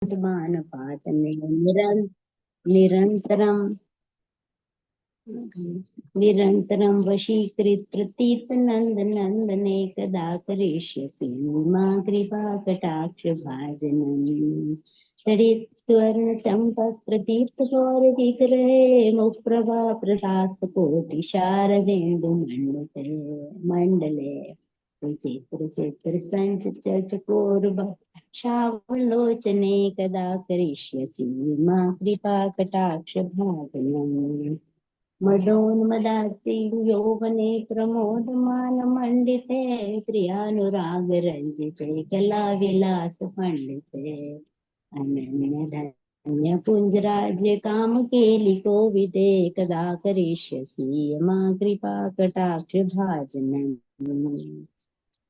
मानपातने निरन्तरं निरन्तरं वशीकृत प्रतीत नंद नंदनेकदा करिष्यसि मा कृपा कटाक्ष भाजनम् तडित स्वर्ण चंपक प्रदीप्त गौर विग्रहे मुप्रभा प्रसास्त कोटि शारदेन्दु मंडले चित्र चित्र संच चकोर श्रावलोचने कदा करिष्यसि मा कृपा कटाक्ष भाजनम् मदोन्मदाति यौवने प्रमोदमान मंडिते प्रियानुराग रंजिते कला विलास पंडिते अनन्य धन्य कुंजराज्य काम केलिको विदे कदा करिष्यसि मा कृपा कटाक्ष भाजनम्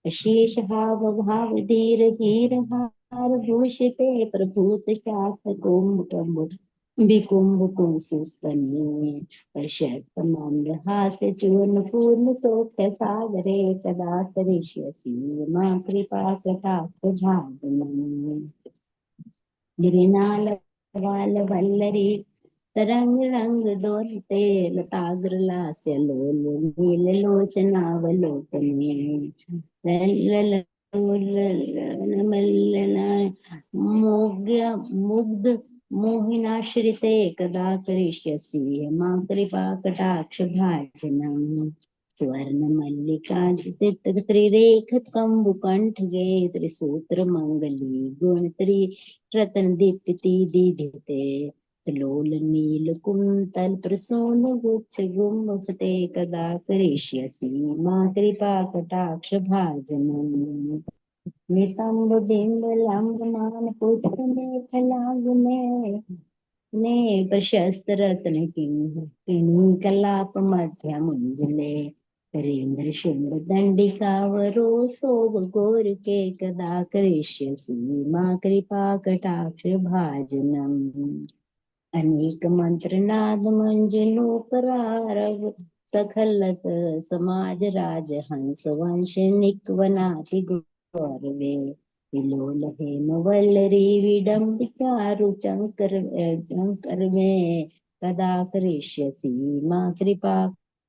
अशेष हाव भाव धीर धीर हार भूषिते प्रभूत शाख कुंभ विकुंभ कुंसुस्तने पश्यत मंदहास चूर्ण पूर्ण सौख्य सागरे कदा करिष्यसि मा कृपा कटाक्ष भाजनम् गिरिनाल वाल वल्लरी तरंग रंग दोलते लताग्र लास्य लोल नील लोचनावलोकने मल्लना मुग्ध मोहिनाश्रिते कदा करिष्यसि मा कृपा कटाक्ष भाजनम् स्वर्ण मल्लिका त्रिरेख कंबु कंठ गे त्रिसूत्र मंगली गुण त्रि रतन दीप्ति दीधिते लोल नील कुंतल प्रसून गुच्छ गुम्फते कदा करिष्यसि मा कृपा कटाक्ष भाजनम् नितंब बिंब लंब मान पुष्प मेखलांग में ने प्रशस्त रत्न किणी कलाप मध्य मुंजले करेंद्र शुंभ दंडिकावरो सोब गोर के कदा करिष्यसि मा कृपा कटाक्ष भाजनम् अनेक मंत्र नाद मंजलो परारव सखलत समाज राज हंस वंश निकवनाति गौरवे विलोल हेम वल्लरी विडम्बिका रुचंकर में कदा करिष्यसि मा कृपा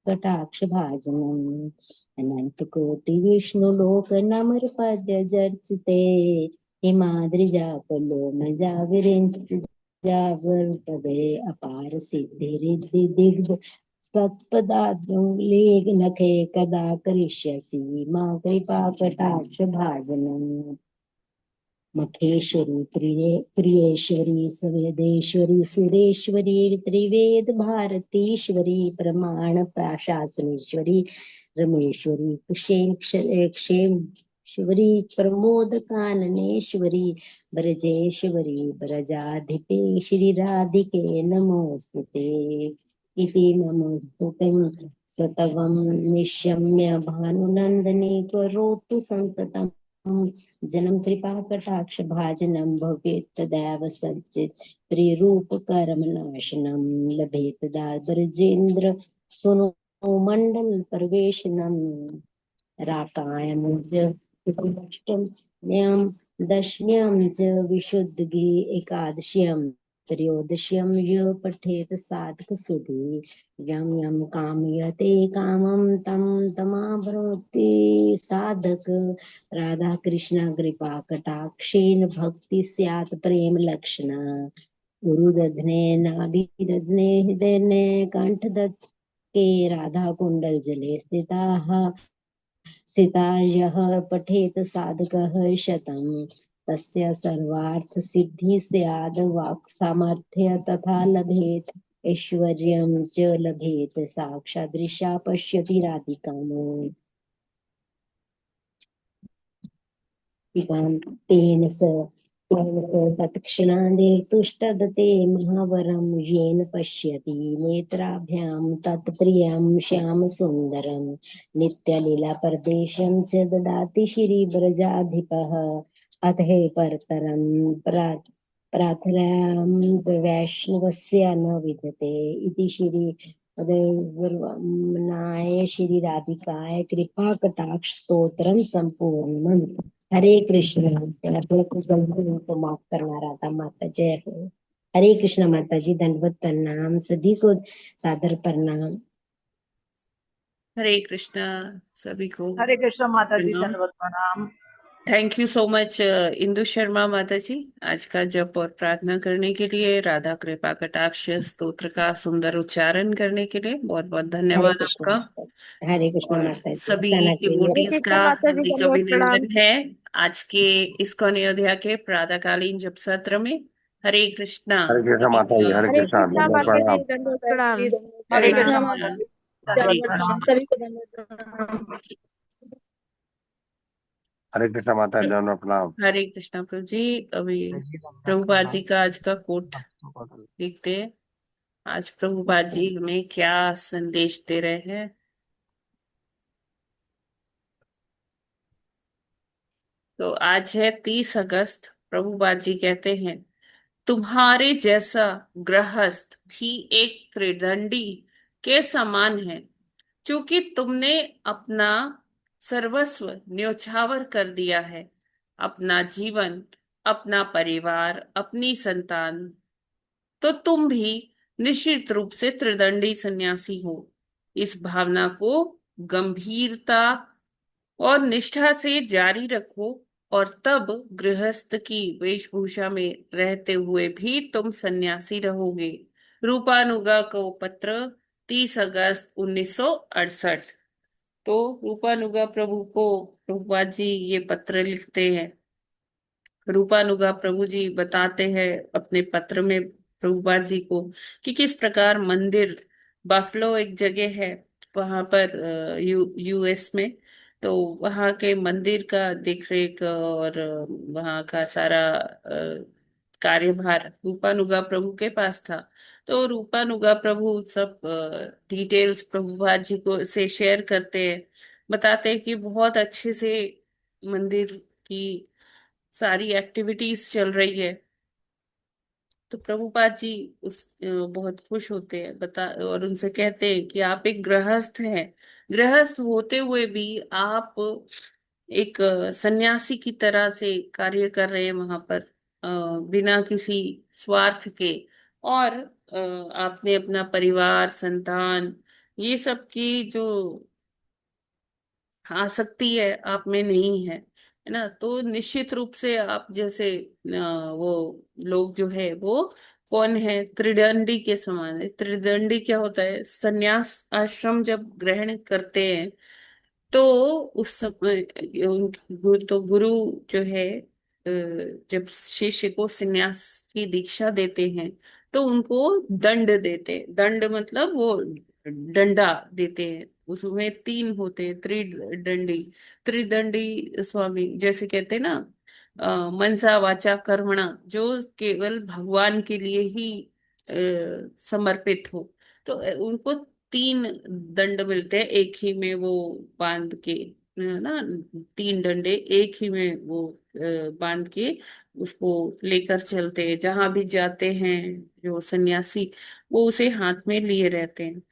कटाक्ष भाजनम् अनंत कोटि विष्णु लोक नमर पद्य जर्चिते हिमाद्रि जापलो में जाविरिंच जावर पदे अपार सिद्धि रिद्धि दिग्ध सत्पदालेख नखे कदा करिष्यसि मा कृपा कटाक्ष भाजनम् मखेश्वरी प्रियेश्वरी सवेदेश्वरी सुरेश्वरी त्रिवेद भारतीश्वरी प्रमाण प्रशासनेश्वरी रमेश्वरी क्षेमेश्वरी प्रमोद काननेश्वरी ब्रजेश्वरी ब्रजाधिपे श्री राधिके नमोस्तुते इति मम स्तुतिं सतवं निशम्य भानुनंदने करोतु संततम् जन्म कृपा कटाक्ष भाजनम भवेत तदैव सच्चित त्रिरूप कर्म नाशनम लभेत दादरजेन्द्र सुनो मंडल प्रवेशनम राकायमुद्यम दशम्यं च विशुद्धि एकादश्यं त्रयोदश्यं य पठेत साधक सुधि यम यम कामयते कामं तं तमावृत्ति साधक राधा कृष्ण कृपा कटाक्षेन भक्ति स्यात् प्रेम लक्षण उरुदध्ने नाभिदध्ने हृदय कंठ के राधा कुंडल जले स्थिता यः पठेत साधकः शतं तस्य सर्वार्थ सिद्धि स्याद् वाक् सामर्थ्य तथा लभेत ऐश्वर्यं च लभेत साक्षादृशा पश्यति राधिकाम् तेन स तत्क्षणादे तुष्टदते महावरं येन पश्यति नेत्राभ्यां तत्प्रियं श्यामसुन्दरं नित्यलीला परदेशं च ददाति श्रीव्रजाधिपः अथ हे परतरं प्रार्थनां वैष्णवस्य न विद्यते इति श्री नाय श्री राधिकाय कृपा कटाक्ष स्तोत्रम संपूर्णम् हरे कृष्ण। मैं अपने कुछ गलतियों को माफ करना रहा था माता, जय हो। हरे कृष्ण माता जी, दंडवत प्रणाम सभी को, सादर प्रणाम। हरे कृष्णा सभी को। हरे कृष्ण माता जी, प्रणाम। दंडवत प्रणाम। Thank you so much Indu Sharma माता जी, आज का जप और प्रार्थना करने के लिए, राधा कृपा कटाक्ष स्तोत्र का सुंदर उच्चारण करने के लिए बहुत बहुत हरे धन्यवाद कृष्ण आपका। माता जी, हरे कृष्ण और माता जी, सभी सना के लिए। हरे डिवोटीज का कृष्णा माता जी, हार्दिक दंडवत प्रणाम। अभिनंदन है आज के इस्कॉन अयोध्या के प्रातःकालीन जप सत्र में। हरे कृष्णा हरे कृष्ण सभी माता जी, का हरे हरे कृष्णा, कृष्णा दंडवत माता जी, प्रणाम। दंडवत प्रणाम। हरे हरे हरे कृष्ण कृष्णा माता कृष्णा। जी, हरे दंडवत दंडवत कृष्णा। प्रणाम, प्रणाम। सभी को दंडवत प्रणाम। हरे कृष्ण माता जी, दंडवत प्रणाम। हरे कृष्णा प्रभु जी। अभी प्रभुपाद जी का आज का कोट देखते हैं। आज प्रभुपाद जी हमें क्या संदेश दे रहे हैं। तो आज है 30 अगस्त। प्रभुपाद जी कहते हैं, तुम्हारे जैसा गृहस्थ भी एक त्रिदंडी के समान है, क्योंकि तुमने अपना सर्वस्व न्योछावर कर दिया है, अपना जीवन, अपना परिवार, अपनी संतान। तो तुम भी निश्चित रूप से त्रिदंडी सन्यासी हो। इस भावना को गंभीरता और निष्ठा से जारी रखो, और तब गृहस्थ की वेशभूषा में रहते हुए भी तुम सन्यासी रहोगे। रूपानुगा को पत्र, 30 अगस्त 1968। तो रूपानुगा प्रभु को प्रभुपाद जी ये पत्र लिखते हैं। रूपानुगा प्रभु जी बताते हैं अपने पत्र में प्रभुपाद जी को कि किस प्रकार मंदिर, बफलो एक जगह है वहां पर यूएस में। तो वहां के मंदिर का देखरेख और वहां का सारा कार्यभार रूपानुगा प्रभु के पास था। तो रूपानुगा प्रभु सब डिटेल्स प्रभुपाद जी को से शेयर करते हैं, बताते हैं कि बहुत अच्छे से मंदिर की सारी एक्टिविटीज चल रही है। तो प्रभुपाद जी बहुत खुश होते हैं, बता और उनसे कहते हैं कि आप एक गृहस्थ हैं। गृहस्थ होते हुए भी आप एक सन्यासी की तरह से कार्य कर रहे हैं वहां पर, बिना किसी स्वार्थ के। और आपने अपना परिवार, संतान, ये सब की जो आसक्ति है आप में नहीं है ना। तो निश्चित रूप से आप जैसे वो लोग जो है वो कौन है, त्रिदंडी के समान है। त्रिदंडी क्या होता है, सन्यास आश्रम जब ग्रहण करते हैं तो उस समय तो गुरु जो है जब शिष्य को संन्यास की दीक्षा देते हैं तो उनको दंड देते हैं। दंड मतलब वो डंडा देते हैं। उसमें 3 होते हैं त्रिदंडी। त्रिदंडी स्वामी जैसे कहते हैं ना, मनसा वाचा कर्मणा, जो केवल भगवान के लिए ही समर्पित हो। तो उनको 3 दंड मिलते हैं एक ही में, वो बांध के ना, 3 डंडे एक ही में वो बांध के उसको लेकर चलते हैं जहां भी जाते हैं। जो सन्यासी वो उसे हाथ में लिए रहते हैं।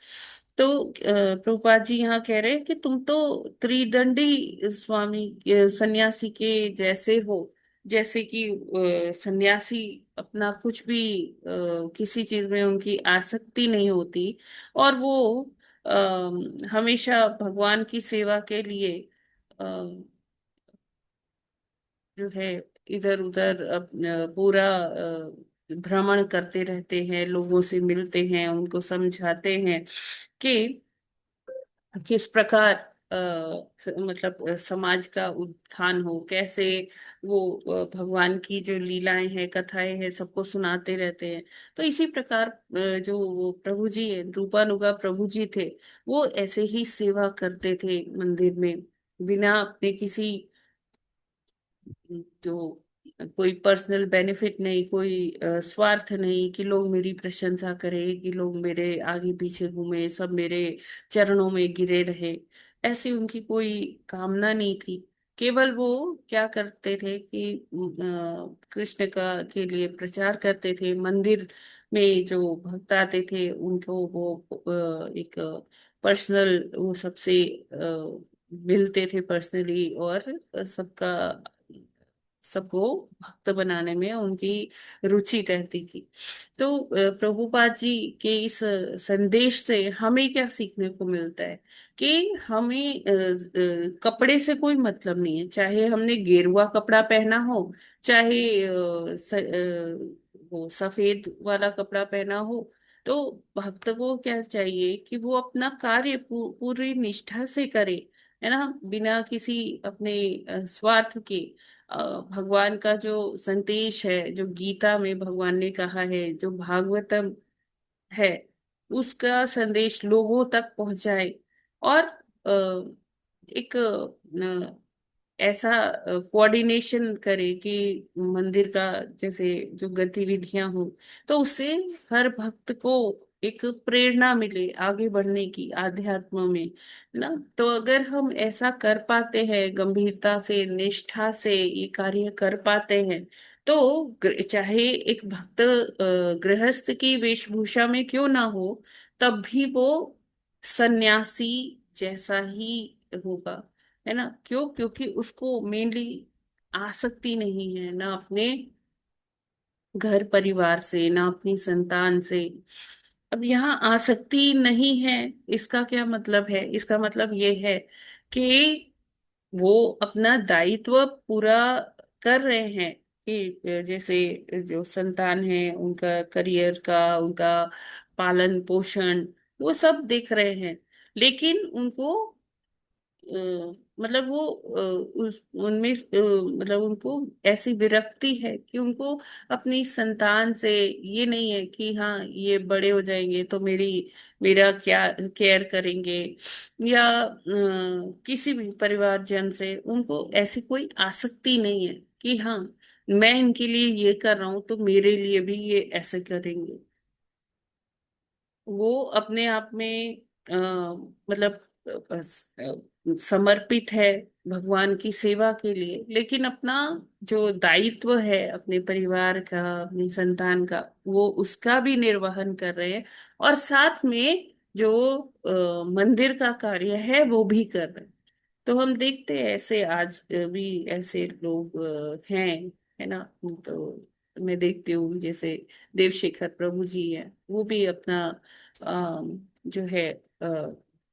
तो प्रभुपाद जी यहाँ कह रहे हैं कि तुम तो त्रिदंडी स्वामी सन्यासी के जैसे हो। जैसे कि सन्यासी अपना कुछ भी किसी चीज में उनकी आसक्ति नहीं होती, और वो हमेशा भगवान की सेवा के लिए अ, जो है इधर उधर पूरा भ्रमण करते रहते हैं, लोगों से मिलते हैं, उनको समझाते हैं कि किस प्रकार मतलब समाज का उत्थान हो कैसे। वो भगवान की जो लीलाएं हैं, कथाएं हैं, सबको सुनाते रहते हैं। तो इसी प्रकार जो वो प्रभु जी है, रूपानुगा प्रभु जी थे, वो ऐसे ही सेवा करते थे मंदिर में, बिना अपने किसी जो कोई पर्सनल बेनिफिट नहीं, कोई स्वार्थ नहीं कि लोग मेरी प्रशंसा करें, कि लोग मेरे आगे पीछे घूमे, सब मेरे चरणों में गिरे रहे। ऐसी उनकी कोई कामना नहीं थी। केवल वो क्या करते थे कि कृष्ण का के लिए प्रचार करते थे। मंदिर में जो भक्त आते थे उनको वो एक पर्सनल वो सबसे मिलते थे पर्सनली, और सबका सबको भक्त बनाने में उनकी रुचि रहती थी। तो प्रभुपाद जी के इस संदेश से हमें क्या सीखने को मिलता है कि हमें कपड़े से कोई मतलब नहीं है, चाहे हमने गेरुआ कपड़ा पहना हो, चाहे वो सफेद वाला कपड़ा पहना हो। तो भक्त को क्या चाहिए कि वो अपना कार्य पूरी निष्ठा से करे, है ना, बिना किसी अपने स्वार्थ के। भगवान का जो संदेश है, जो गीता में भगवान ने कहा है, जो भागवतम है, उसका संदेश लोगों तक पहुंचाए। और एक ऐसा कोऑर्डिनेशन करे कि मंदिर का जैसे जो गतिविधियां हो, तो उससे हर भक्त को एक प्रेरणा मिले आगे बढ़ने की आध्यात्म में, है ना। तो अगर हम ऐसा कर पाते हैं, गंभीरता से निष्ठा से ये कार्य कर पाते हैं, तो चाहे एक भक्त गृहस्थ की वेशभूषा में क्यों ना हो, तब भी वो सन्यासी जैसा ही होगा, है ना। क्यों? क्योंकि उसको मेनली आसक्ति नहीं है, ना अपने घर परिवार से, ना अपनी संतान से। अब यहाँ आसक्ति नहीं है, इसका क्या मतलब है? इसका मतलब ये है कि वो अपना दायित्व पूरा कर रहे हैं, कि जैसे जो संतान है उनका करियर का, उनका पालन पोषण, वो सब देख रहे हैं। लेकिन उनको मतलब वो उस उनमें मतलब उनको ऐसी विरक्ति है कि उनको अपनी संतान से ये नहीं है कि हाँ ये बड़े हो जाएंगे तो मेरा क्या केयर करेंगे, या किसी भी परिवारजन से उनको ऐसी कोई आसक्ति नहीं है कि हाँ मैं इनके लिए ये कर रहा हूं तो मेरे लिए भी ये ऐसे करेंगे। वो अपने आप में मतलब समर्पित है भगवान की सेवा के लिए, लेकिन अपना जो दायित्व है अपने परिवार का, अपनी संतान का, वो उसका भी निर्वहन कर रहे हैं। और साथ में जो मंदिर का कार्य है वो भी कर रहे हैं। तो हम देखते हैं ऐसे आज भी ऐसे लोग हैं, है ना। तो मैं देखती हूँ जैसे देवशेखर प्रभु जी हैं, वो भी अपना जो है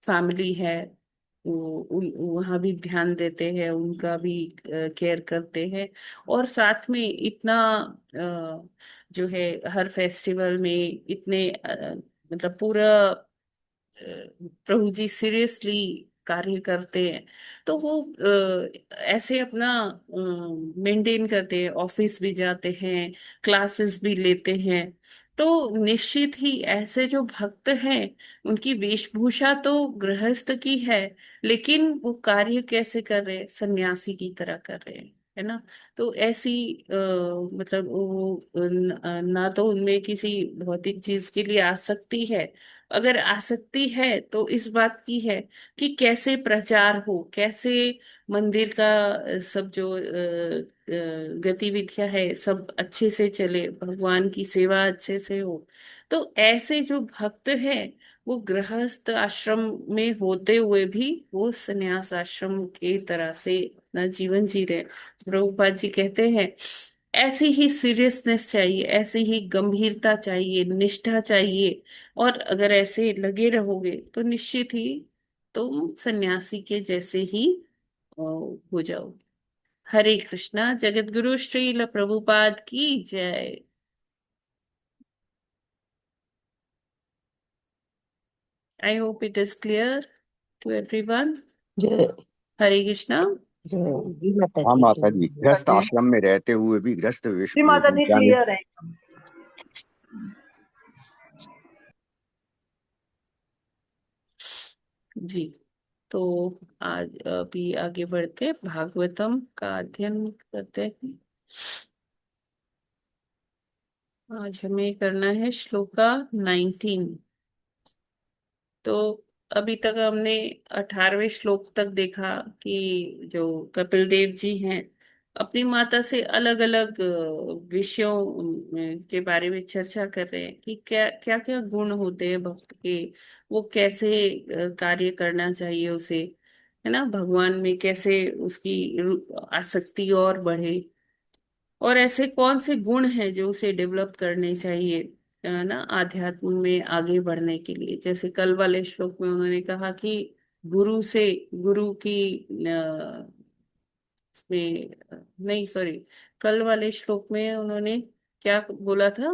फैमिली है, वो वहाँ भी ध्यान देते हैं, उनका भी केयर करते हैं। और साथ में इतना जो है हर फेस्टिवल में इतने मतलब पूरा प्रभु जी सीरियसली कार्य करते हैं। तो वो ऐसे अपना मेंटेन करते हैं, ऑफिस भी जाते हैं, क्लासेस भी लेते हैं। तो निश्चित ही ऐसे जो भक्त हैं उनकी वेशभूषा तो गृहस्थ की है, लेकिन वो कार्य कैसे कर रहे हैं? सन्यासी की तरह कर रहे हैं, है ना। तो ऐसी मतलब वो ना तो उनमें किसी भौतिक चीज के लिए आसक्ति है। अगर आसक्ति है तो इस बात की है कि कैसे प्रचार हो, कैसे मंदिर का सब जो गतिविधियां है सब अच्छे से चले, भगवान की सेवा अच्छे से हो। तो ऐसे जो भक्त हैं वो गृहस्थ आश्रम में होते हुए भी वो संन्यास आश्रम की तरह से अपना जीवन जी रहे हैं। प्रभुपाद जी कहते हैं ऐसी ही सीरियसनेस चाहिए, ऐसी ही गंभीरता चाहिए, निष्ठा चाहिए। और अगर ऐसे लगे रहोगे तो निश्चित ही तुम सन्यासी के जैसे ही हो जाओ। हरे कृष्णा। जगत गुरु श्रील प्रभुपाद की जय। I hope it is clear to everyone. जय हरे कृष्णा। जय जी माता हाँ जी माता जी, की गृहस्थ जी आश्रम में रहते हुए भी गृहस्थ जी माता जी वेशभूषा में। क्लियर है। जी। तो आज अभी आगे बढ़ते हैं, भागवतम का अध्ययन करते हैं। आज हमें करना है श्लोका 19। तो अभी तक हमने 18वें श्लोक तक देखा कि जो कपिल देव जी हैं अपनी माता से अलग अलग विषयों के बारे में चर्चा कर रहे हैं कि क्या क्या क्या गुण होते हैं भक्त के, वो कैसे कार्य करना चाहिए उसे, है ना, भगवान में कैसे उसकी आसक्ति और बढ़े। और ऐसे कौन से गुण हैं जो उसे डेवलप करने चाहिए, है ना, आध्यात्म में आगे बढ़ने के लिए। जैसे कल वाले श्लोक में उन्होंने कहा कि गुरु की इसमें नहीं, सॉरी, कल वाले श्लोक में उन्होंने क्या बोला था,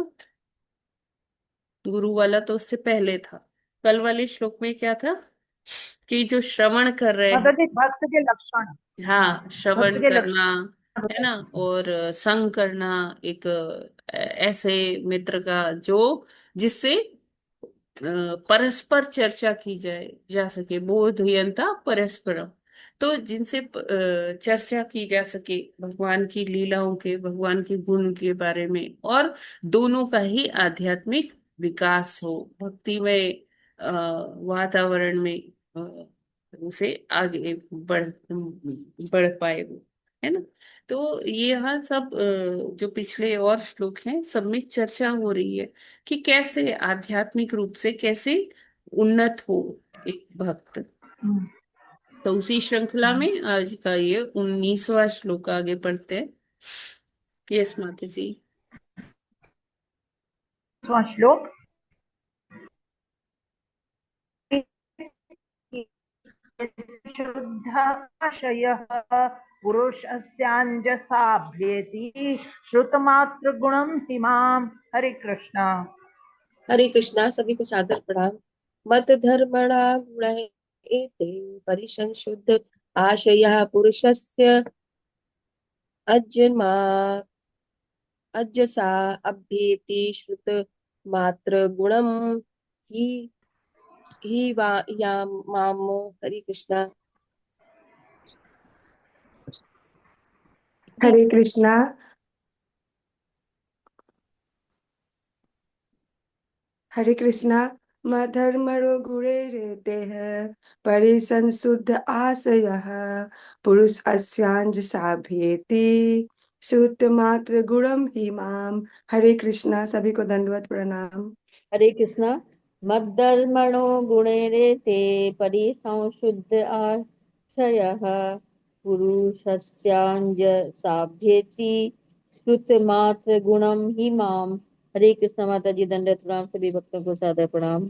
गुरु वाला तो उससे पहले था। कल वाले श्लोक में क्या था कि जो श्रवण कर रहे हैं, माता जी भक्त के लक्षण, हाँ, भक्त श्रवण के करना, लक्षण है बताइए। ना, और संग करना, एक ऐसे मित्र का जो जिससे परस्पर चर्चा की जाए जा सके, बोधयंता परस्परम। तो जिनसे चर्चा की जा सके भगवान की लीलाओं के, भगवान के गुण के बारे में, और दोनों का ही आध्यात्मिक विकास हो, भक्तिमय वातावरण में उसे आगे बढ़ पाए वो, है ना। तो ये यहाँ सब जो पिछले और श्लोक हैं सब में चर्चा हो रही है कि कैसे आध्यात्मिक रूप से कैसे उन्नत हो एक भक्त। हम्म, तो उसी श्रृंखला में आज का ये 19वां श्लोक आगे पढ़ते हैं। यस माता जी। श्लोक। शुद्धाशयः पुरुषस्याञ्जसाभ्येति श्रुतमात्रगुणं हिमाम। हरे कृष्णा। हरे कृष्णा। सभी को सादर प्रणाम। मत धर्मणा गुण एते परिसंशुद्ध आशया पुरुषस्य अजन्मा अजसा अभ्येति श्रुत मात्र गुणम ही ही वा याम माम। हरे कृष्णा। हरे कृष्णा। हरे कृष्णा। मधर्मणो गुणैरेतेः परिसंशुद्ध आशयः पुरुष अस्यांज साभ्येति श्रुत मात्र गुणम ही माम। हरे कृष्णा। सभी को दंडवत प्रणाम। हरे कृष्णा। मद्दर्मणो गुणैरेते परिसंशुद्ध आशयः पुरुषस्याञ्जसाभ्येति श्रुतमात्र गुणम ही माम। हरे कृष्णा माता जी, दंडवत प्रणाम। सभी भक्तों को सादर प्रणाम।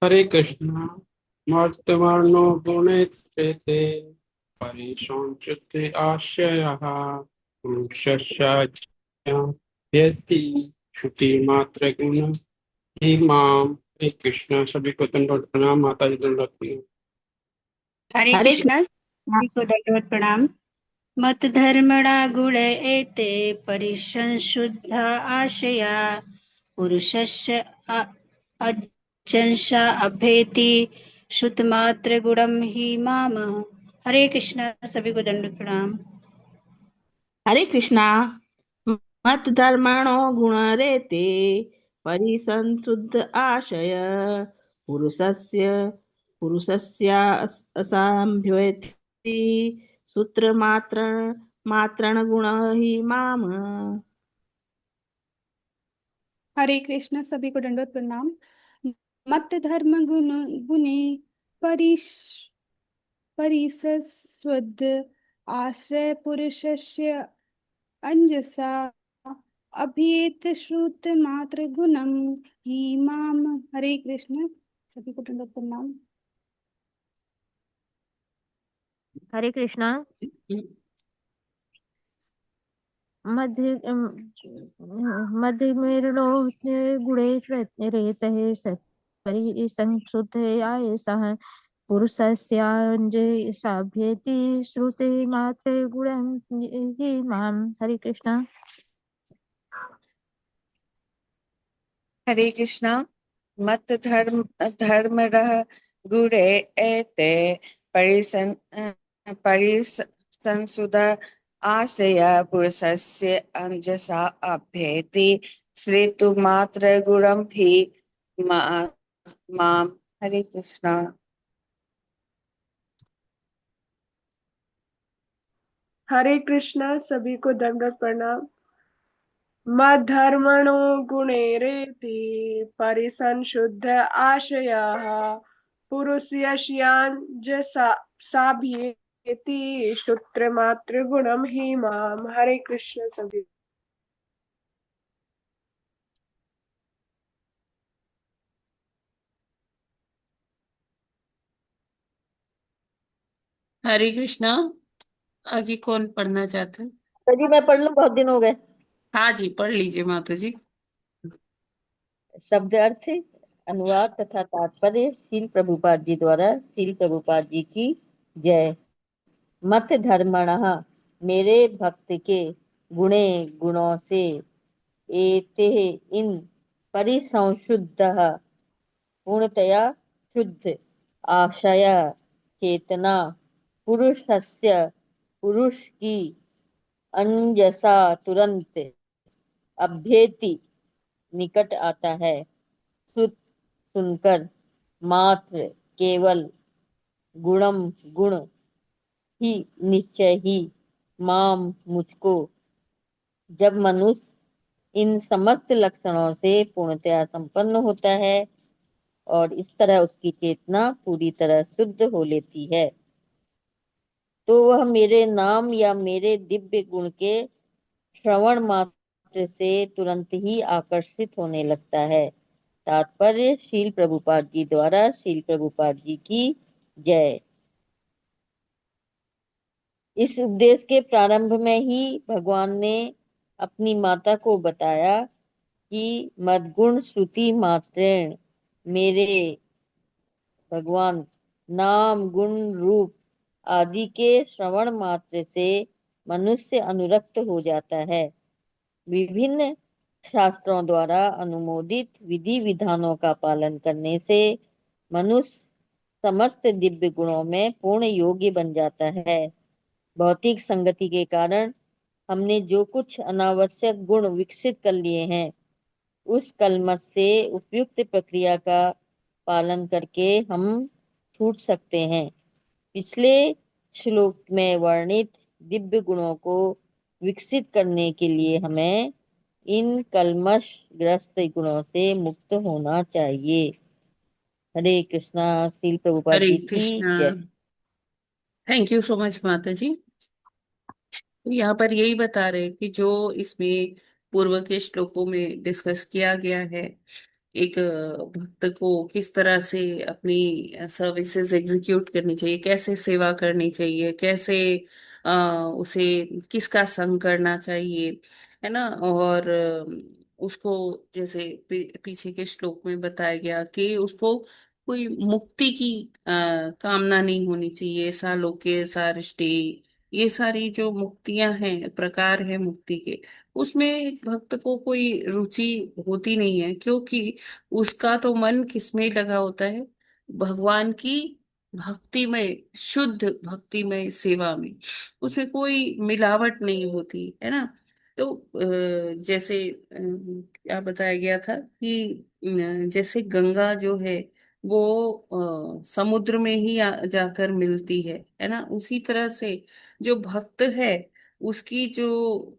हरे कृष्णा। वर्तमानो गुणे चेते परिसंचते आशयः पुरुषस्य श्रुति मात्र गुण ही माम। हरे कृष्णा। सभी को दंडवत प्रणाम। माता जी दंडवत प्रणाम। हरे हरे कृष्णा। सभी को दंडवत प्रणाम। मत धर्मणा गुण एते परिसंशुद्ध आशया पुरुषस्य अजंसा अभेति श्रुतमात्र गुणम ही माम। हरे कृष्णा। सभी को दंडवत प्रणाम। हरे कृष्णा। मत धर्मणो गुण रेते परिसंशुद्ध आशय पुरुषस्य असाम्भ्येति सूत्र मात्रण गुण ही माम। हरे कृष्ण। सभी को दंडवत प्रणाम। मत धर्म गुण गुणे परिस परिसस्वद आश्रय पुरुषस्य अंजसा अभियत श्रुत मात्र गुणम ही माम। हरे कृष्ण। सभी को दंडवत प्रणाम। हरे कृष्णा। मध्य में गुणे रेत है सत्परि संसुत आय सह पुरुषस्याञ्जे साभ्येति श्रुते मात्रे गुणं हि माम। हरे कृष्णा। हरे कृष्णा। मत धर्मरः गुणे एते परिसंसुद आशय पुरुषस्य अंजसा अभ्येति श्रेतुमात्र गुणम ही माम। हरे कृष्णा। हरे कृष्णा। सभी को दंडवत प्रणाम। मद्धर्मणो गुणैरेति परिसंशुद्ध आशयाः पुरुषस्याञ्जसाभ्येति इति श्रुत्रमात्र गुणम ही माम। हरे कृष्ण सभी। हरे कृष्णा। आगे कौन पढ़ना चाहता है? तो जी मैं पढ़ लूं, बहुत दिन हो गए। हाँ जी, पढ़ लीजिए माता जी। शब्द अर्थ, अनुवाद तथा तात्पर्य शील प्रभुपाद जी द्वारा। शील प्रभुपाद जी की जय। मत धर्मणः, मेरे भक्त के, गुणे गुणों से, एते इन, परिसंशुद्धः, पूर्णतया शुद्ध, आशय, चेतना, पुरुषस्य, पुरुष की, अंजसा तुरंत, अभ्येति, निकट आता है, श्रुत, सुनकर, मात्र, केवल, गुणम, गुण, ही, निश्चय ही, माम, मुझको, जब मनुष्य इन समस्त लक्षणों से पूर्णतया संपन्न होता है और इस तरह उसकी चेतना पूरी तरह शुद्ध हो लेती है, तो वह मेरे नाम या मेरे दिव्य गुण के श्रवण मात्र से तुरंत ही आकर्षित होने लगता है। तात्पर्य शील प्रभुपाद जी द्वारा। शील प्रभुपाद जी की जय। इस उपदेश के प्रारंभ में ही भगवान ने अपनी माता को बताया कि मद्गुण श्रुति मात्रेण, मेरे भगवान नाम गुण रूप आदि के श्रवण मात्र से मनुष्य अनुरक्त हो जाता है। विभिन्न शास्त्रों द्वारा अनुमोदित विधि विधानों का पालन करने से मनुष्य समस्त दिव्य गुणों में पूर्ण योग्य बन जाता है। भौतिक संगति के कारण हमने जो कुछ अनावश्यक गुण विकसित कर लिए हैं, उस कलमश से उपयुक्त प्रक्रिया का पालन करके हम छूट सकते हैं। पिछले श्लोक में वर्णित दिव्य गुणों को विकसित करने के लिए हमें इन कलमश ग्रस्त गुणों से मुक्त होना चाहिए। हरे कृष्णा। श्रील प्रभुपाद हरे जी की कृष्णा। जय। थैंक यू सो मच माता जी। यहाँ पर यही बता रहे कि जो इसमें पूर्व के श्लोकों में डिस्कस किया गया है, एक भक्त को किस तरह से अपनी सर्विसेज एग्जीक्यूट करनी चाहिए, कैसे सेवा करनी चाहिए, कैसे उसे किसका संग करना चाहिए, है ना। और उसको जैसे पीछे के श्लोक में बताया गया कि उसको कोई मुक्ति की कामना नहीं होनी चाहिए, सालोक्य सारिष्टे, ये सारी जो मुक्तियां हैं, प्रकार है मुक्ति के, उसमें एक भक्त को कोई रुचि होती नहीं है, क्योंकि उसका तो मन किसमें लगा होता है? भगवान की भक्तिमय, शुद्ध भक्तिमय सेवा में। उसमें कोई मिलावट नहीं होती है ना। तो जैसे क्या बताया गया था कि जैसे गंगा जो है वो समुद्र में ही जाकर मिलती है ना। उसी तरह से जो भक्त है, उसकी जो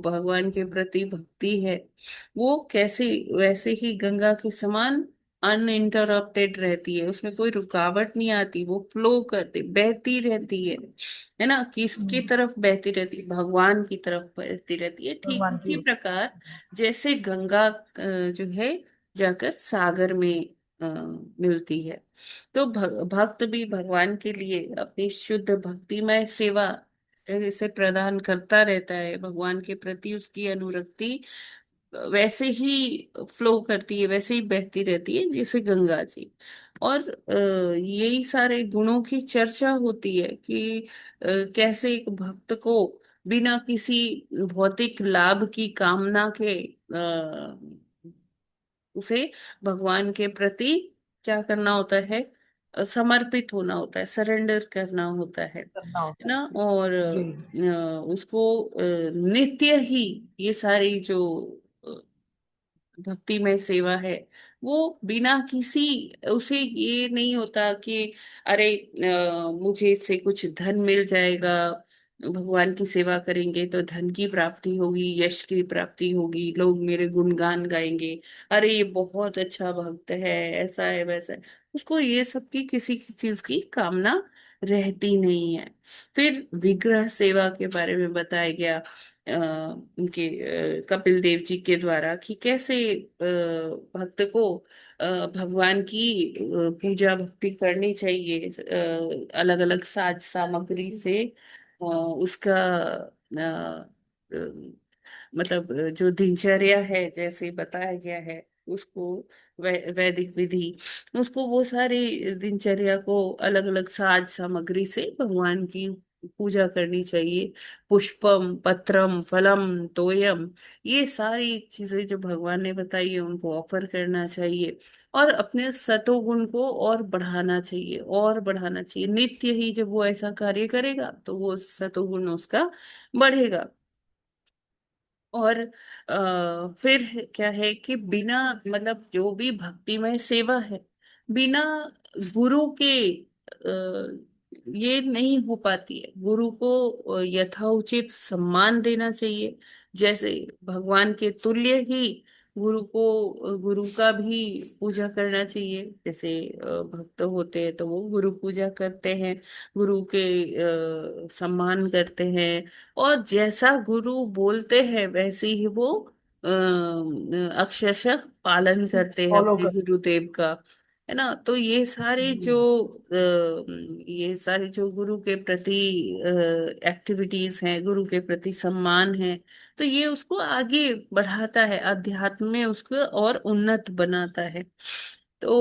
भगवान के प्रति भक्ति है, वो कैसे, वैसे ही गंगा के समान अनइंटरप्टेड रहती है, उसमें कोई रुकावट नहीं आती, वो फ्लो करती, बहती रहती है ना। किसकी तरफ बहती रहती है? भगवान की तरफ बहती रहती है। ठीक भगवान इसी की। प्रकार जैसे गंगा जो है जाकर सागर में मिलती है, तो भक्त भी भगवान के लिए अपनी शुद्ध भक्तिमय सेवा इसे प्रदान करता रहता है। भगवान के प्रति उसकी अनुरक्ति वैसे ही फ्लो करती है, वैसे ही बहती रहती है जैसे गंगा जी। और यही सारे गुणों की चर्चा होती है कि कैसे एक भक्त को बिना किसी भौतिक लाभ की कामना के उसे भगवान के प्रति क्या करना होता है? समर्पित होना होता है, सरेंडर करना होता है करना होता ना। है। और जी। उसको नित्य ही ये सारी जो भक्तिमय सेवा है, वो बिना किसी, उसे ये नहीं होता कि अरे मुझे इससे कुछ धन मिल जाएगा, भगवान की सेवा करेंगे तो धन की प्राप्ति होगी, यश की प्राप्ति होगी, लोग मेरे गुणगान गाएंगे, अरे ये बहुत अच्छा भक्त है, ऐसा है वैसा है। उसको ये सब की किसी चीज की कामना रहती नहीं है। फिर विग्रह सेवा के बारे में बताया गया उनके कपिल देव जी के द्वारा कि कैसे भक्त को भगवान की पूजा भक्ति करनी चाहिए, अलग अलग साज सामग्री से उसका मतलब जो दिनचर्या है जैसे बताया गया है उसको, वैदिक विधि, उसको वो सारी दिनचर्या को अलग अलग साज सामग्री से भगवान की पूजा करनी चाहिए। पुष्पम पत्रम फलम तोयम, ये सारी चीजें जो भगवान ने बताई है उनको ऑफर करना चाहिए। और अपने सतोगुण को और बढ़ाना चाहिए, और बढ़ाना चाहिए नित्य ही। जब वो ऐसा कार्य करेगा तो वो सतोगुण उसका बढ़ेगा। और फिर क्या है कि बिना मतलब जो भी भक्तिमय सेवा है बिना गुरु के ये नहीं हो पाती है। गुरु को यथोचित सम्मान देना चाहिए, जैसे भगवान के तुल्य ही गुरु को, गुरु का भी पूजा करना चाहिए। जैसे भक्त होते हैं तो वो गुरु पूजा करते हैं, गुरु के सम्मान करते हैं, और जैसा गुरु बोलते हैं वैसे ही वो अक्षरशः पालन करते हैं फॉलो अपने कर। गुरुदेव का, है ना। तो ये सारे जो गुरु के प्रति एक्टिविटीज हैं, गुरु के प्रति सम्मान है, तो ये उसको आगे बढ़ाता है, अध्यात्म में उसको और उन्नत बनाता है। तो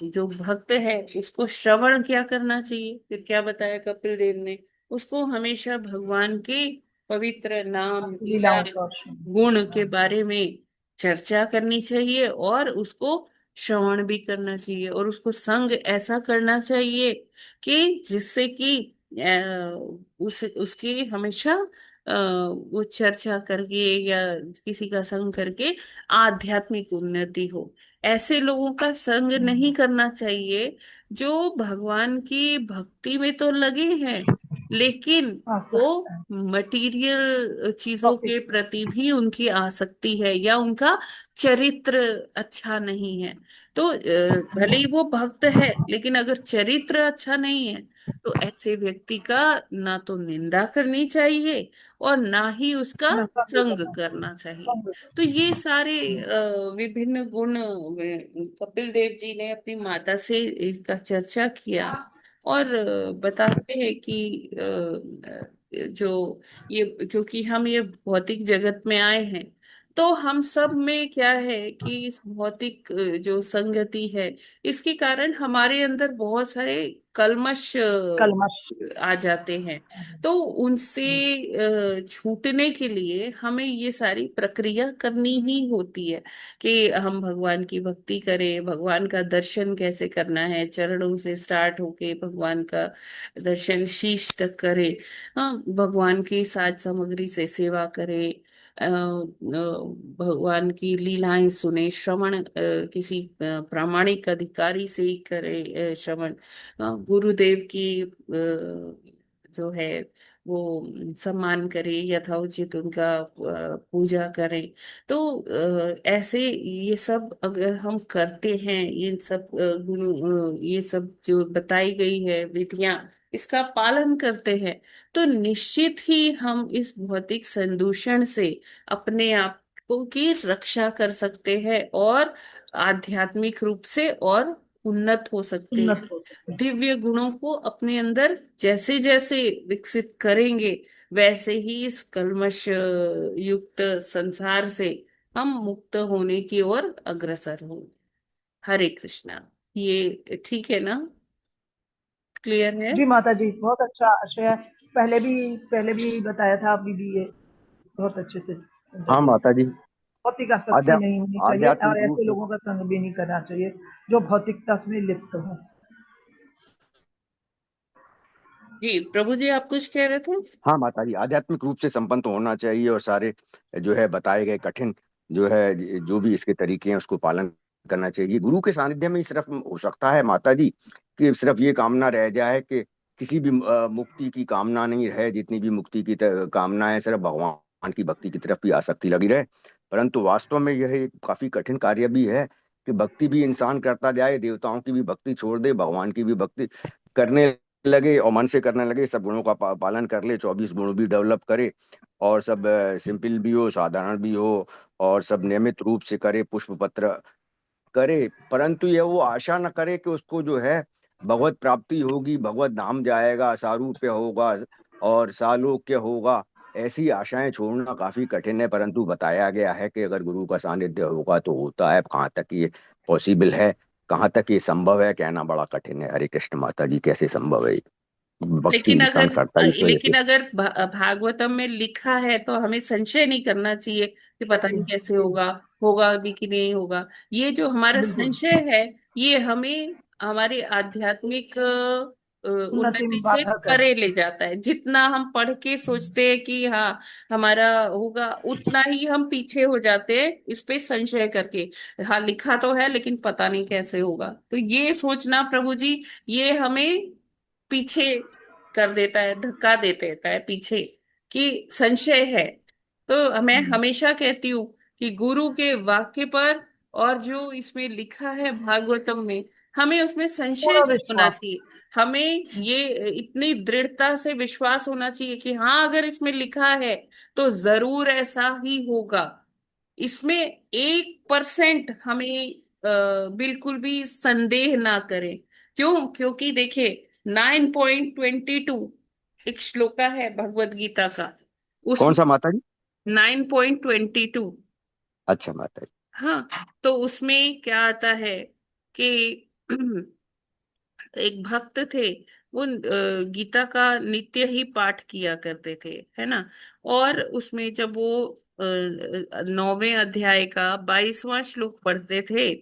जो भक्त है उसको श्रवण क्या करना चाहिए, फिर क्या बताया कपिल देव ने, उसको हमेशा भगवान के पवित्र नाम लीला लीलाओं का गुण के बारे में चर्चा करनी चाहिए, और उसको श्रवण भी करना चाहिए, और उसको संग ऐसा करना चाहिए कि जिससे कि उसकी हमेशा वो चर्चा करके या किसी का संग करके आध्यात्मिक उन्नति हो। ऐसे लोगों का संग नहीं करना चाहिए जो भगवान की भक्ति में तो लगे हैं लेकिन वो मटेरियल चीजों के प्रति भी उनकी आसक्ति है, या उनका चरित्र अच्छा नहीं है। तो भले ही वो भक्त है लेकिन अगर चरित्र अच्छा नहीं है तो ऐसे व्यक्ति का ना तो निंदा करनी चाहिए और ना ही उसका संग करना चाहिए। तो ये सारे विभिन्न गुण कपिल देव जी ने अपनी माता से इसका चर्चा किया, और बताते हैं कि जो ये, क्योंकि हम ये भौतिक जगत में आए हैं तो हम सब में क्या है कि इस भौतिक जो संगति है इसके कारण हमारे अंदर बहुत सारे कल्मश कलमश आ जाते हैं। तो उनसे छूटने के लिए हमें ये सारी प्रक्रिया करनी ही होती है कि हम भगवान की भक्ति करें, भगवान का दर्शन कैसे करना है, चरणों से स्टार्ट होके भगवान का दर्शन शीश तक करें, हाँ, भगवान की साज सामग्री से सेवा करें, भगवान की लीलाएं सुने, श्रवण किसी प्रामाणिक अधिकारी से ही करे श्रवण, गुरुदेव की जो है वो सम्मान करें, यथोचित उनका पूजा करें। तो ऐसे ये सब अगर हम करते हैं, ये सब ये सब जो बताई गई है विधियां, इसका पालन करते हैं, तो निश्चित ही हम इस भौतिक संदूषण से अपने आप को की रक्षा कर सकते हैं और आध्यात्मिक रूप से और उन्नत हो सकते हैं। उन्नत होते हैं। दिव्य गुणों को अपने अंदर जैसे जैसे विकसित करेंगे वैसे ही इस कल्मश युक्त संसार से हम मुक्त होने की ओर अग्रसर होंगे। हरे कृष्णा। ये ठीक है ना, क्लियर है? जी माता जी, बहुत अच्छा आशय, पहले भी बताया था अभी भी, ये बहुत अच्छे से हाँ माता जी, भौतिक आसक्ति आध्या नहीं होनी चाहिए आध्यात्मिक और रूप ऐसे से लोगों का संग भी नहीं करना चाहिए जो भौतिकता में लिप्त हो। जी प्रभु जी, आप कुछ कह रहे थे? हाँ माता जी, आध्यात्मिक रूप से संपन्न तो होना चाहिए और सारे जो है बताए गए कठिन जो है जो भी इसके तरीके हैं उसको पालन करना चाहिए। गुरु के सानिध्य में सिर्फ हो सकता है माता जी कि सिर्फ ये कामना रह जाए कि किसी भी मुक्ति की कामना नहीं रहे, जितनी भी मुक्ति की कामना है सिर्फ भगवान की भक्ति की तरफ भी आसक्ति लगी रहे। परंतु वास्तव में यह एक काफी कठिन कार्य भी है कि भक्ति भी इंसान करता जाए, देवताओं की भी भक्ति छोड़ दे, भगवान की भी भक्ति करने लगे और मन से करने लगे, सब गुणों का पालन कर ले, 24 गुण भी डेवलप करे, और सब सिंपल भी हो, साधारण भी हो, और सब नियमित रूप से करे, पुष्प पत्र करे, परंतु ये वो आशा न करे कि उसको जो है भगवत प्राप्ति होगी, भगवत धाम जाएगा, सारूप्य होगा और सालोक्य होगा। ऐसी आशाएं छोड़ना काफी कठिन है, परंतु बताया गया है कि अगर गुरु का सानिध्य होगा तो होता है। कहाँ तक ये पॉसिबल है, कहाँ तक ये संभव है, कहना बड़ा कठिन है। हरे कृष्ण माता जी, कैसे संभव है ये? भक्ति लेकिन इंसान अगर करता ही तो लेकिन है। अगर भागवतम में लिखा है तो हमें संशय नहीं करना चाहिए कि पता नहीं कैसे होगा, होगा भी कि नहीं होगा। ये जो हमारा बिल्कुल संशय है, ये हमें हमारे आध्यात्मिक उन्नति उन्नति में से बाधक है। परे ले जाता है। जितना हम पढ़ के सोचते हैं कि हाँ हमारा होगा, उतना ही हम पीछे हो जाते हैं इस पे संशय करके। हाँ लिखा तो है लेकिन पता नहीं कैसे होगा, तो ये सोचना प्रभु जी, ये हमें पीछे कर देता है, धक्का दे देता है पीछे, कि संशय है। तो मैं हमेशा कहती हूँ कि गुरु के वाक्य पर और जो इसमें लिखा है भागवतम में, हमें उसमें संशय पूरा नहीं होना विश्वास। चाहिए। हमें ये इतनी दृढ़ता से विश्वास होना चाहिए कि हाँ अगर इसमें लिखा है तो जरूर ऐसा ही होगा। इसमें 1% हमें बिल्कुल भी संदेह ना करें। क्यों? क्योंकि देखिए 9.22 एक श्लोका है भगवत गीता का, उस कौन सा माता जी? 9.22। अच्छा माता जी। हाँ, तो उसमें क्या आता है कि एक भक्त थे, वो गीता का नित्य ही पाठ किया करते थे, है ना। और उसमें जब वो 9वें अध्याय का 22वां श्लोक पढ़ते थे,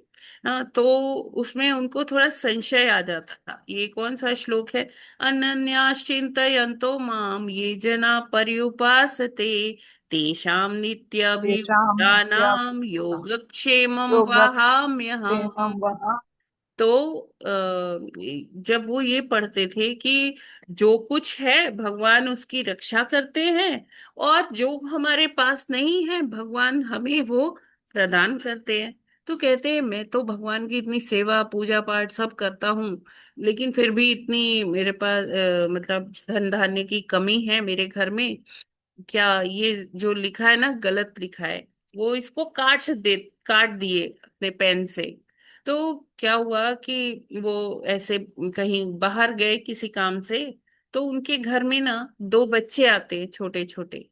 तो उसमें उनको थोड़ा संशय आ जाता था। ये कौन सा श्लोक है? अनन्याश्चिन्तयन्तो माम ये जना पर्युपासते तेषां तेषां नित्या नित्यभियुक्तानां योगक्षेमं वहाम्यहम्। योगक्षेमं वः। तो जब वो ये पढ़ते थे कि जो कुछ है भगवान उसकी रक्षा करते हैं, और जो हमारे पास नहीं है भगवान हमें वो प्रदान करते हैं। तो कहते हैं मैं तो भगवान की इतनी सेवा पूजा पाठ सब करता हूँ, लेकिन फिर भी इतनी मेरे पास मतलब धन धान्य की कमी है मेरे घर में। क्या ये जो लिखा है ना गलत लिखा है? वो इसको काट दिए अपने पेन से। तो क्या हुआ कि वो ऐसे कहीं बाहर गए किसी काम से, तो उनके घर में ना 2 बच्चे आते हैं छोटे छोटे,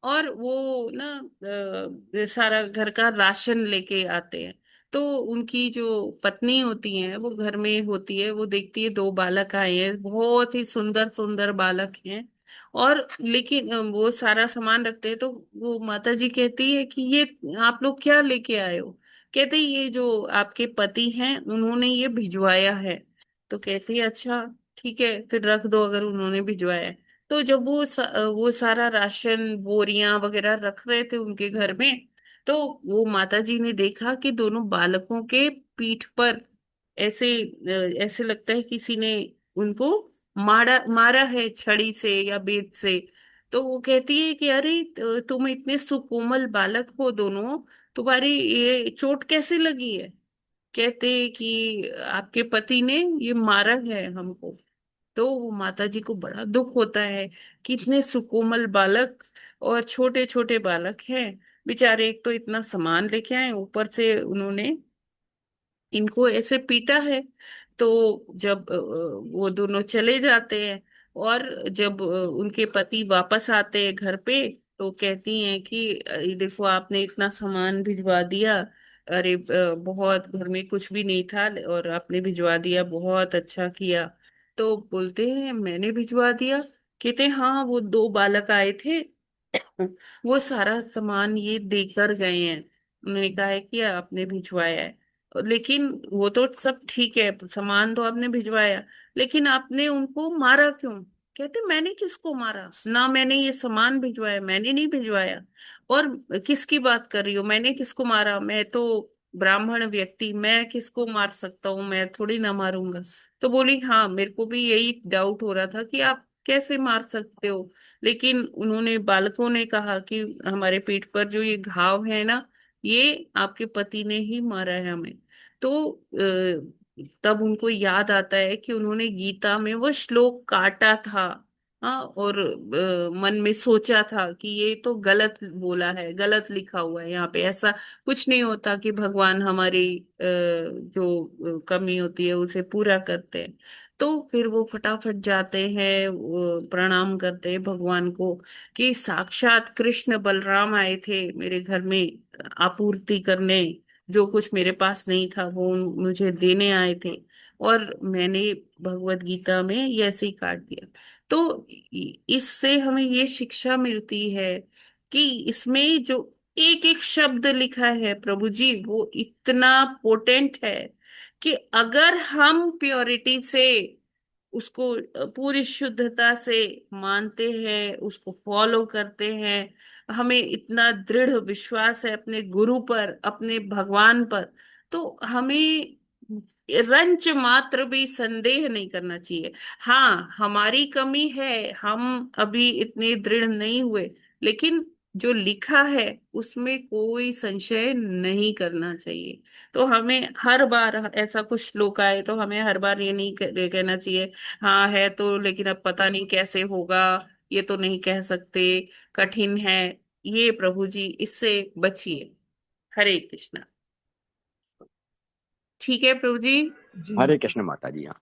और वो ना सारा घर का राशन लेके आते हैं। तो उनकी जो पत्नी होती है वो घर में होती है, वो देखती है 2 बालक आए हैं, बहुत ही सुंदर सुंदर बालक हैं। और लेकिन वो सारा सामान रखते हैं, तो वो माता जी कहती है कि ये आप लोग क्या लेके आए हो? कहते ये जो आपके पति हैं उन्होंने ये भिजवाया है। तो कहती है अच्छा ठीक है फिर रख दो अगर उन्होंने भिजवाया है। तो जब वो सारा राशन बोरियां वगैरह रख रहे थे उनके घर में, तो वो माता जी ने देखा कि दोनों बालकों के पीठ पर ऐसे ऐसे लगता है किसी ने उनको मारा मारा है छड़ी से या बेत से। तो वो कहती है कि अरे तुम इतने सुकोमल बालक हो दोनों, तुम्हारी ये चोट कैसे लगी है? कहते कि आपके पति ने ये मारा है हमको। तो वो माता जी को बड़ा दुख होता है कि इतने सुकोमल बालक और छोटे छोटे बालक हैं बेचारे, एक तो इतना सामान लेके आए ऊपर से उन्होंने इनको ऐसे पीटा है। तो जब वो दोनों चले जाते हैं, और जब उनके पति वापस आते हैं घर पे, तो कहती हैं कि ये देखो आपने इतना सामान भिजवा दिया, अरे बहुत घर में कुछ भी नहीं था और आपने भिजवा दिया, बहुत अच्छा किया। तो बोलते हैं मैंने भिजवा दिया? कहते हैं, हाँ वो 2 बालक आए थे, वो सारा सामान ये देकर गए हैं, उन्होंने कहा है कि आपने भिजवाया है। लेकिन वो तो सब ठीक है, सामान तो आपने भिजवाया, लेकिन आपने उनको मारा क्यों? कहते मैंने किसको मारा ना, मैंने ये सामान भिजवाया, मैंने नहीं भिजवाया। और किसकी बात कर रही हो, मैंने किसको मारा? मैं तो ब्राह्मण व्यक्ति, मैं किसको मार सकता हूँ, मैं थोड़ी ना मारूंगा। तो बोली हाँ मेरे को भी यही डाउट हो रहा था कि आप कैसे मार सकते हो। लेकिन उन्होंने बालकों ने कहा कि हमारे पीठ पर जो ये घाव है ना, ये आपके पति ने ही मारा है हमें। तो तब उनको याद आता है कि उन्होंने गीता में वो श्लोक काटा था। हाँ, और मन में सोचा था कि ये तो गलत बोला है, गलत लिखा हुआ है यहाँ पे। ऐसा कुछ नहीं होता कि भगवान हमारी जो कमी होती है उसे पूरा करते हैं। तो फिर वो फटाफट जाते हैं, वो प्रणाम करते हैं भगवान को कि साक्षात कृष्ण बलराम आए थे मेरे घर में आपूर्ति करने, जो कुछ मेरे पास नहीं था वो मुझे देने आए थे, और मैंने भगवत गीता में ये ऐसे ही काट दिया। तो इससे हमें ये शिक्षा मिलती है कि इसमें जो एक एक शब्द लिखा है प्रभु जी, वो इतना पोटेंट है कि अगर हम प्योरिटी से उसको पूरी शुद्धता से मानते हैं, उसको फॉलो करते हैं, हमें इतना दृढ़ विश्वास है अपने गुरु पर, अपने भगवान पर, तो हमें रंच मात्र भी संदेह नहीं करना चाहिए। हाँ, हमारी कमी है, हम अभी इतने दृढ़ नहीं हुए, लेकिन जो लिखा है उसमें कोई संशय नहीं करना चाहिए। तो हमें हर बार ऐसा कुछ श्लोक आए तो हमें हर बार ये नहीं कहना चाहिए हाँ है तो, लेकिन अब पता नहीं कैसे होगा, ये तो नहीं कह सकते, कठिन है। ये प्रभु जी इससे बचिए। हरे कृष्णा। ठीक है प्रभु जी, जी हरे कृष्ण माता जी। हाँ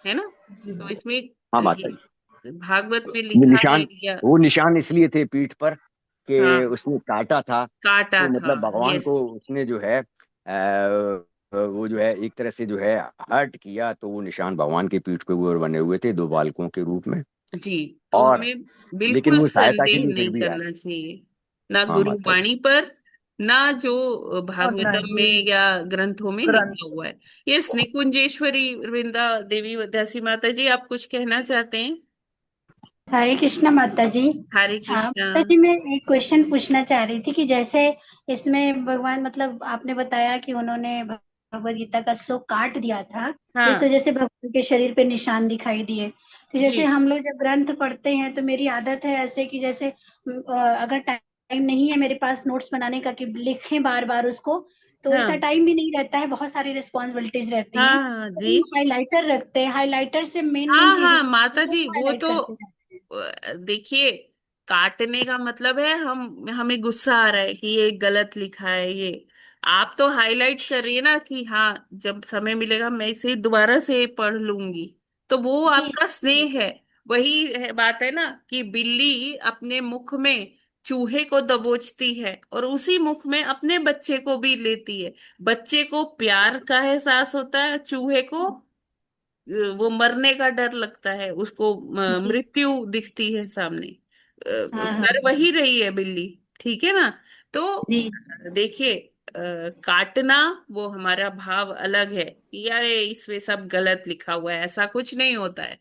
है ना? जी तो इसमें हाँ माता जी। भागवत में ये लिखा है निशान, या वो निशान इसलिए थे पीठ पर कि हाँ, उसने काटा था, काटा तो था। मतलब भगवान यस, को उसने जो है वो जो है एक तरह से जो है हर्ट किया, तो वो निशान भगवान के पीठ के ऊपर बने हुए थे 2 बालकों के रूप में। जी। तो और हमें लेकिन बिल्कुल वो सहायता के संदेह लिए फिर नहीं भी आए। करना चाहिए, ना हाँ गुरु माता जी। वाणी पर, ना जो और ना भागवतम ही में या ग्रंथों में ग्रंथ। लिखा हुआ है। यस, निकुंजेश्वरी वृंदा देवी दासी माता जी, आप कुछ कहना चाहते हैं? हरे कृष्णा माता जी। हरे कृष्णा। माता जी, मैं एक क्वेश्चन पूछना चाह रही थी कि जैसे इसमें भगवान, मतलब आपने बताया कि उन्होंने भगवत गीता का श्लोक काट दिया था, तो इस हाँ वजह से भगवान के शरीर पे निशान दिखाई दिए। तो जी, जैसे हम लोग जब ग्रंथ पढ़ते हैं तो मेरी आदत है ऐसे कि जैसे अगर टाइम नहीं है मेरे पास नोट्स बनाने का कि लिखें बार बार उसको, तो इतना हाँ टाइम भी नहीं रहता है, बहुत सारी रिस्पॉन्सिबिलिटीज रहती हैं, हाँ हाँ तो जी, हम हाइलाइटर रखते हैं, हाइलाइटर से मेन मेन हाँ चीजें हाँ माता जी, वो हाईलाइट तो करते हैं। देखिए, काटने का मतलब है हम हमें गुस्सा आ रहा है कि ये गलत लिखा है ये। आप तो हाईलाइट कर रही है ना कि हाँ, जब समय मिलेगा मैं इसे दोबारा से पढ़ लूंगी, तो वो जी आपका स्नेह है। वही है, बात है ना कि बिल्ली अपने मुख में चूहे को दबोचती है और उसी मुख में अपने बच्चे को भी लेती है। बच्चे को प्यार का एहसास होता है, चूहे को वो मरने का डर लगता है, उसको जी। मृत्यु दिखती है सामने। हाँ हाँ। कर वही रही है बिल्ली, ठीक है ना? तो जी देखिए, काटना वो हमारा भाव अलग है कि यार ये इसमें सब गलत लिखा हुआ है, ऐसा कुछ नहीं होता है।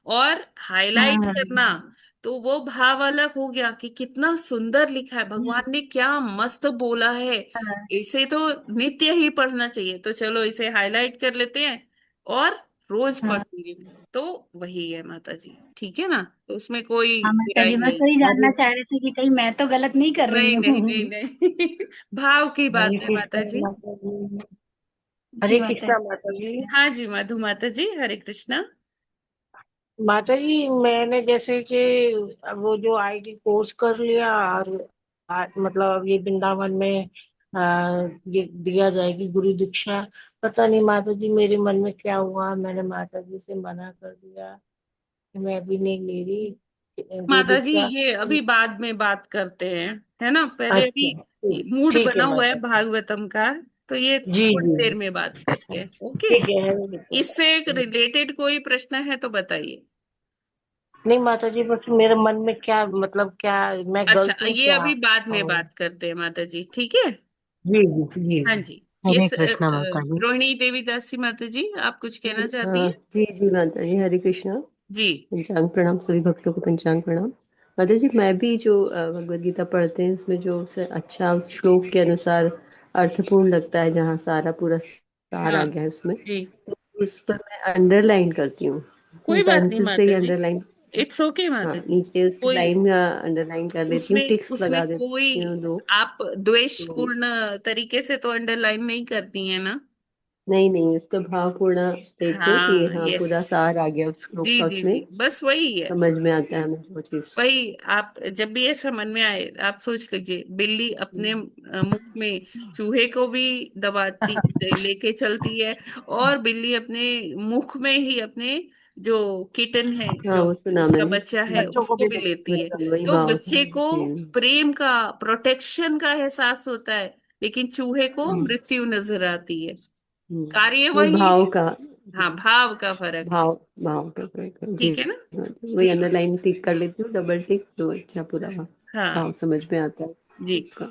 और हाँ हाईलाइट हाँ। करना, तो वो भाव अलग हो गया कि कितना सुंदर लिखा है, भगवान ने क्या मस्त बोला है, हाँ इसे तो नित्य ही पढ़ना चाहिए, तो चलो इसे हाईलाइट कर लेते हैं और रोज हाँ। पढ़ूंगी। तो वही है माता जी, ठीक है ना? तो उसमें कोई हाँ माता बुराई जी, बस नहीं। वही हरे जानना चाह रहे थे कि कहीं मैं तो गलत नहीं कर रही नहीं नहीं हूँ। नहीं नहीं भाव की हरे बात है माता कृष्णा जी। माता जी। जी हरे माता कृष्णा जी। माता जी। हाँ जी, मधु माता जी, हरे कृष्णा। माता जी, मैंने जैसे कि वो जो आईडी कोर्स कर लिया, और मतलब अब ये वृंदावन में ये दिया जाएगी गुरु दीक्षा। पता नहीं माता जी मेरे मन में क्या हुआ, मैंने माता जी से मना कर दिया कि मैं अभी नहीं ले रही गुरु माता जी, दीक्षा। ये अभी बाद में बात करते हैं, है ना? पहले अभी अच्छा ठीक, मूड ठीक बना है हुआ है माता जी। भागवतम का, तो ये जी थोड़ी जी देर में बात करते हैं, ओके? ठीक है हरे इससे कृष्णा। रिलेटेड कोई प्रश्न है तो बताइए। नहीं माता जी, बस मेरे मन में क्या, मतलब क्या मैं अच्छा, गलत हूँ ये क्या? अभी बाद में और बात करते हैं माता जी, ठीक है? जी जी जी। हाँ जी। हरे यस, कृष्णा माता जी। रोहिणी देवी दासी माता जी, आप कुछ कहना चाहती हाँ हैं? जी जी माता जी, हरे कृष्णा। जी पंचांग प्रणाम, सभी भक्तों को पंचांग प्रणाम। माता जी, मैं भी जो भगवत गीता पढ़ते हैं उसमें जो उसे अच्छा उस श्लोक के अनुसार अर्थपूर्ण लगता है, जहाँ सारा पूरा सार आ हाँ गया है उसमें, जी, तो उस पर मैं अंडरलाइन करती हूँ, कोई बात नहीं पेंसिल से ही माता जी, अंडरलाइन। इट्स ओके हाँ, माता जी। नीचे उसकी कोई लाइन में अंडरलाइन कर देती हूँ, उसमें टिक्स उसमें लगा कोई देती हूँ 2। आप तो द्वेषपूर्ण तरीके से तो अंडरलाइन नहीं करती है ना? नहीं नहीं, उसका भाव पूर्ण देखो कि हाँ, हाँ यस, पूरा सार आ गया उस श्लोक जी का, जी उसमें जी, बस वही है। समझ में आता है हमें वो चीज। वही आप जब भी ऐसा मन में आए, आप सोच लीजिए बिल्ली अपने मुख में चूहे को भी दबाती, लेके चलती है, और बिल्ली अपने मुख में ही अपने जो किटन है, हाँ जो वो सुना उसका मैंने। बच्चा है, बच्चों को उसको भी भी लेती है। लेती है। वही तो भाव था बच्चे को जी। प्रेम का, प्रोटेक्शन का एहसास होता है, लेकिन चूहे को मृत्यु नजर आती है। कार्य वो वही भाव है। का, हाँ, भाव का फर्क है। भाव भाव का फर्क है जी। ठीक है ना? हाँ, तो वही जी, अंडरलाइन टिक कर लेती हूँ, डबल टिक, तो अच्छा पूरा हाँ भाव समझ में आता है जी, आपका।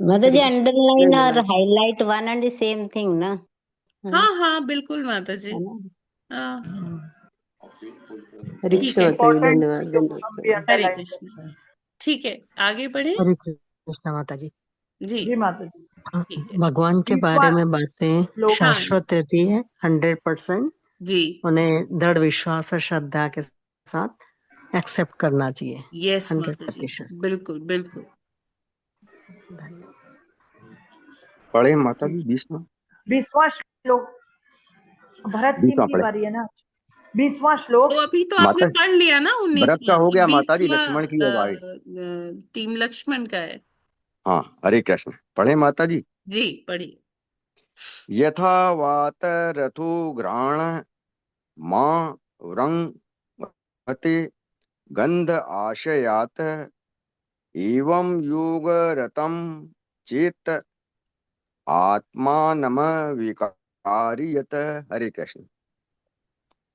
माता हरे जी, कृष्ण, अंडरलाइन और धन्यवाद। Highlight one and same thing ना? हाँ हाँ बिल्कुल माता जी, है ना? हाँ, हरे ठीक कृष्ण है। माता जी, इम्पोर्टेंट धन्यवाद चीजों को धन्यवाद हम भी प्रणाम। हरे अंडरलाइन कृष्ण। करते हैं। ठीक है, आगे बढ़े। हरे कृष्ण माता जी। जी, जी माता जी। हाँ, ठीक है। भगवान के 20वां बारे में बातें श्लोक। हाँ शाश्वत रहती है 100%। जी, उन्हें दृढ़ विश्वास और श्रद्धा के साथ एक्सेप्ट करना चाहिए यस 100%। माता जी, बिल्कुल बिल्कुल। धन्यवाद। पढ़े माता जी 20वां 20वां श्लोक, भरत सिंह 20वां की पढ़े बारी है ना। 20वां श्लोक। तो अभी तो आपने माता। पढ़ लिया ना भरत का 19वां, हो अब गया माता जी, 20वां लक्ष्मण की अब आगे। टीम लक्ष्मण का है। हाँ हरे कृष्ण पढ़े माता जी। जी, पढ़िए। यथा वात रथो घ्राण मां वृंगते गंध आशयात एवं योग रतम चेत आत्मानम विकारियत। हरे कृष्ण।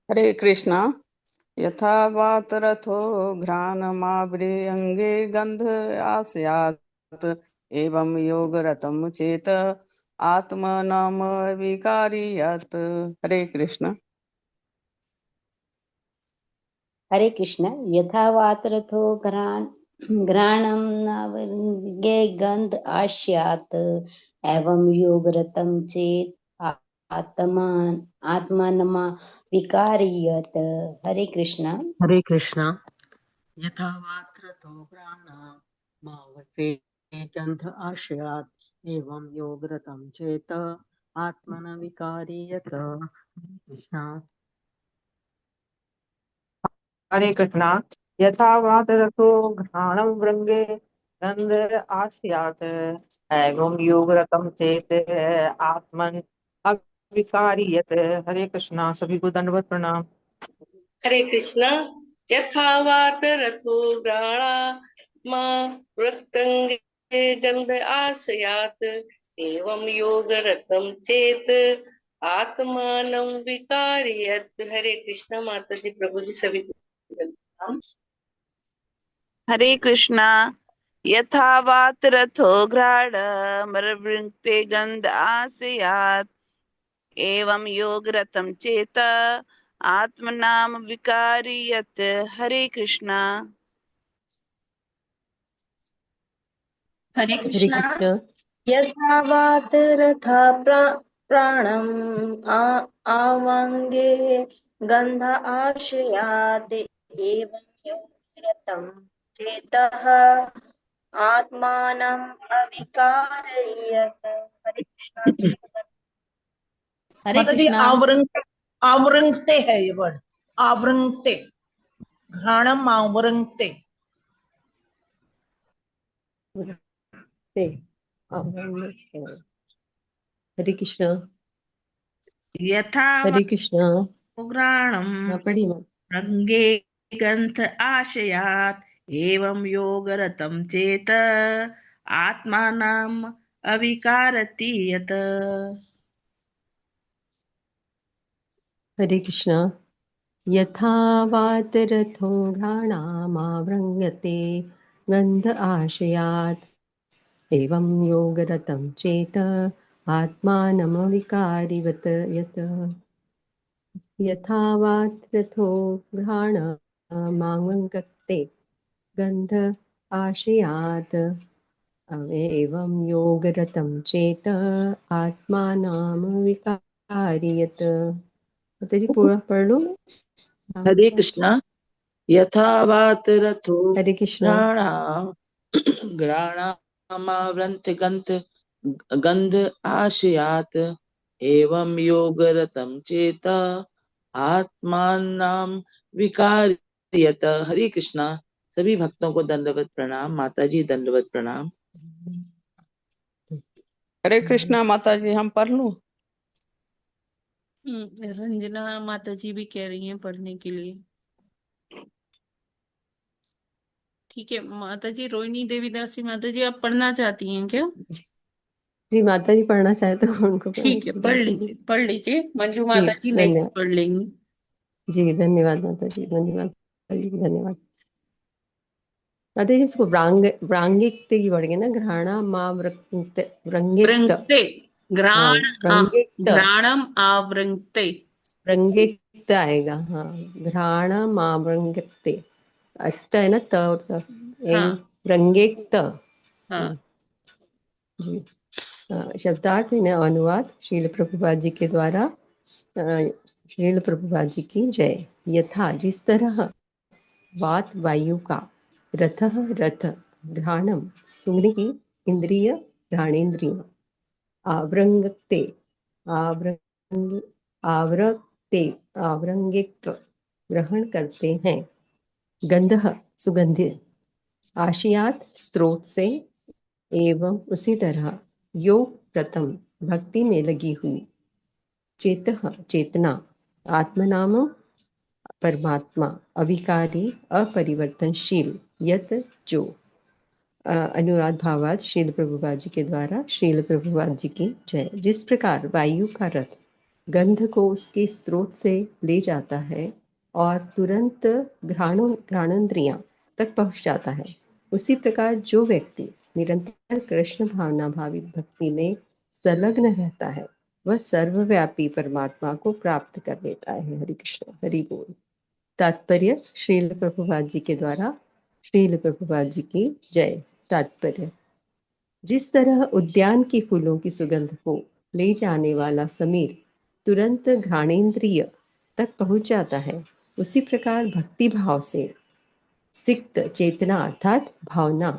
हरे कृष्णा। यथा वातरथो घ्राणमावृङ्गे गन्ध आस्यात् एवं योगरतं चेत आत्मनाम विकारियत्। हरे कृष्ण। हरे कृष्ण। यथा वातरथो घ्राणं नावृङ्गे गन्ध आस्यात् एवं योगरतं चेत् आत्मानमा विकारियत। हरे कृष्ण। हरे कृष्णा। यथा वात्रतो प्राणामावते गंध आशयात् एवं योगरतं चेत आत्मन विकारियत। कृष्णा। हरे कृष्णा। यथा वातरतो घ्राणं वृंगे गंध आस्यात् एवं योगरतं चेत आत्मन अविकारियत। हरे कृष्णा। सभी को दंडवत प्रणाम। हरे कृष्णा। यथा वातरथो घ्राणा वृत्तंगे गंध आसयात एवं योग रतम चेत आत्मानं विकारियत। हरे कृष्णा। माता जी, प्रभु जी, सभी को प्रणाम। हरे कृष्णा। यथा वातरथो घ्राणमरवृङ्क्ते गन्ध आस्यात् एवं योगरतं चेत आत्मनाम विकारियत्। हरे कृष्णा। हरे हरे कृष्णा। कृष्ण। यथा वातरथा प्राणम् आवाङ्गे गन्ध आशयात् एवं योगरतं चेतः आत्मानम् अविकारयत्। हरे कृष्णा। हरे माता जी, कृष्णा। आवृंगते है ये वर्ड, आवृंगते, घ्राणम आवृंगते। हरे कृष्ण। यथा हरे कृष्ण। घ्राणं हाँ पढ़ी माँ। रंगे गंथ आशयात् एवं योगरतं चेत आत्मानम् अविकारति यत्। हरे कृष्ण। यथा वातरथो घ्राणामावृङ्यते गन्ध आशयात् एवं योगरतं चेत आत्मानमविकारिवत् यत्। यथा वातरथो घ्राणमावृङ्क्ते गन्ध आशयात् एवं योगरतं चेत आत्मानमविकारियत्। माताजी पूरा पढ़ लो। हरे कृष्णा। यथा वातरथो हरे कृष्णा। घ्राणामावृन्त गन्ध आशयात् एवं योगरतं चेत आत्मानं विकार्यत। हरे कृष्णा। सभी भक्तों को दंडवत प्रणाम। माता जी दंडवत प्रणाम। हरे कृष्णा माता जी, हम पढ़ लूं? रंजना माता जी भी कह रही हैं पढ़ने के लिए। ठीक है माता जी। रोहिणी देवीदासी माता जी, आप पढ़ना चाहती हैं क्या? जी माता जी पढ़ना चाहे तो उनको पढ़ने ठीक है, के लिए पढ़ दीजिए। लीजिए पढ़ लीजिए। मंजू जी माता जी नेक्स्ट धन्यवाद। पढ़ लेंगी। जी धन्यवाद माता जी, धन्यवाद माता जी, धन्यवाद माता जी। इसको व्रांगिक की पढ़ेंगे ना, घ्राणा माँ व्रंगिक्त। वृंगते, हाँ घ्राण व्रंगिक्त, घ्राणम आवृंगते। व्रंगिक्त आएगा। हाँ घ्राण माँ व्रंगिक्ते। अक्त है ना, त और त। एंग हाँ व्रंगिक्त। हाँ। जी। शब्दार्थ है ना, अनुवाद श्रील प्रभुपाद जी के द्वारा। श्रील प्रभुपाद जी की जय। यथा जिस तरह वात वायु का, रथः रथ, घ्राणम सूंघने की इंद्रिय, घ्राणेन्द्रिय, आवृंगते आवृंग आवृत्ते आवृंगित्व ग्रहण करते हैं। गंधः सुगंधि, आशियात स्रोत से, एवं उसी तरह योग प्रथम भक्ति में लगी हुई, चेतः चेतना, आत्मनाम परमात्मा, अविकारी अपरिवर्तनशील, यत जो। अनुवाद भावार्थ श्रील प्रभुपाद जी के द्वारा। श्रील प्रभुपाद जी की जय। जिस प्रकार वायु का रथ गंध को उसके स्रोत से ले जाता है और तुरंत घ्राणेन्द्रियां तक पहुंच जाता है, उसी प्रकार जो व्यक्ति निरंतर कृष्ण भावना भावित भक्ति में संलग्न रहता है, वह सर्वव्यापी परमात्मा को प्राप्त कर लेता है। हरि कृष्ण, हरि बोल। तात्पर्य श्रील प्रभुपाद जी के द्वारा। श्रील प्रभुपाद जी की जय। तात्पर्य: जिस तरह उद्यान के फूलों की सुगंध को ले जाने वाला समीर तुरंत घ्राणेन्द्रिय तक पहुंच जाता है, उसी प्रकार भक्ति भाव से सिक्त चेतना अर्थात भावना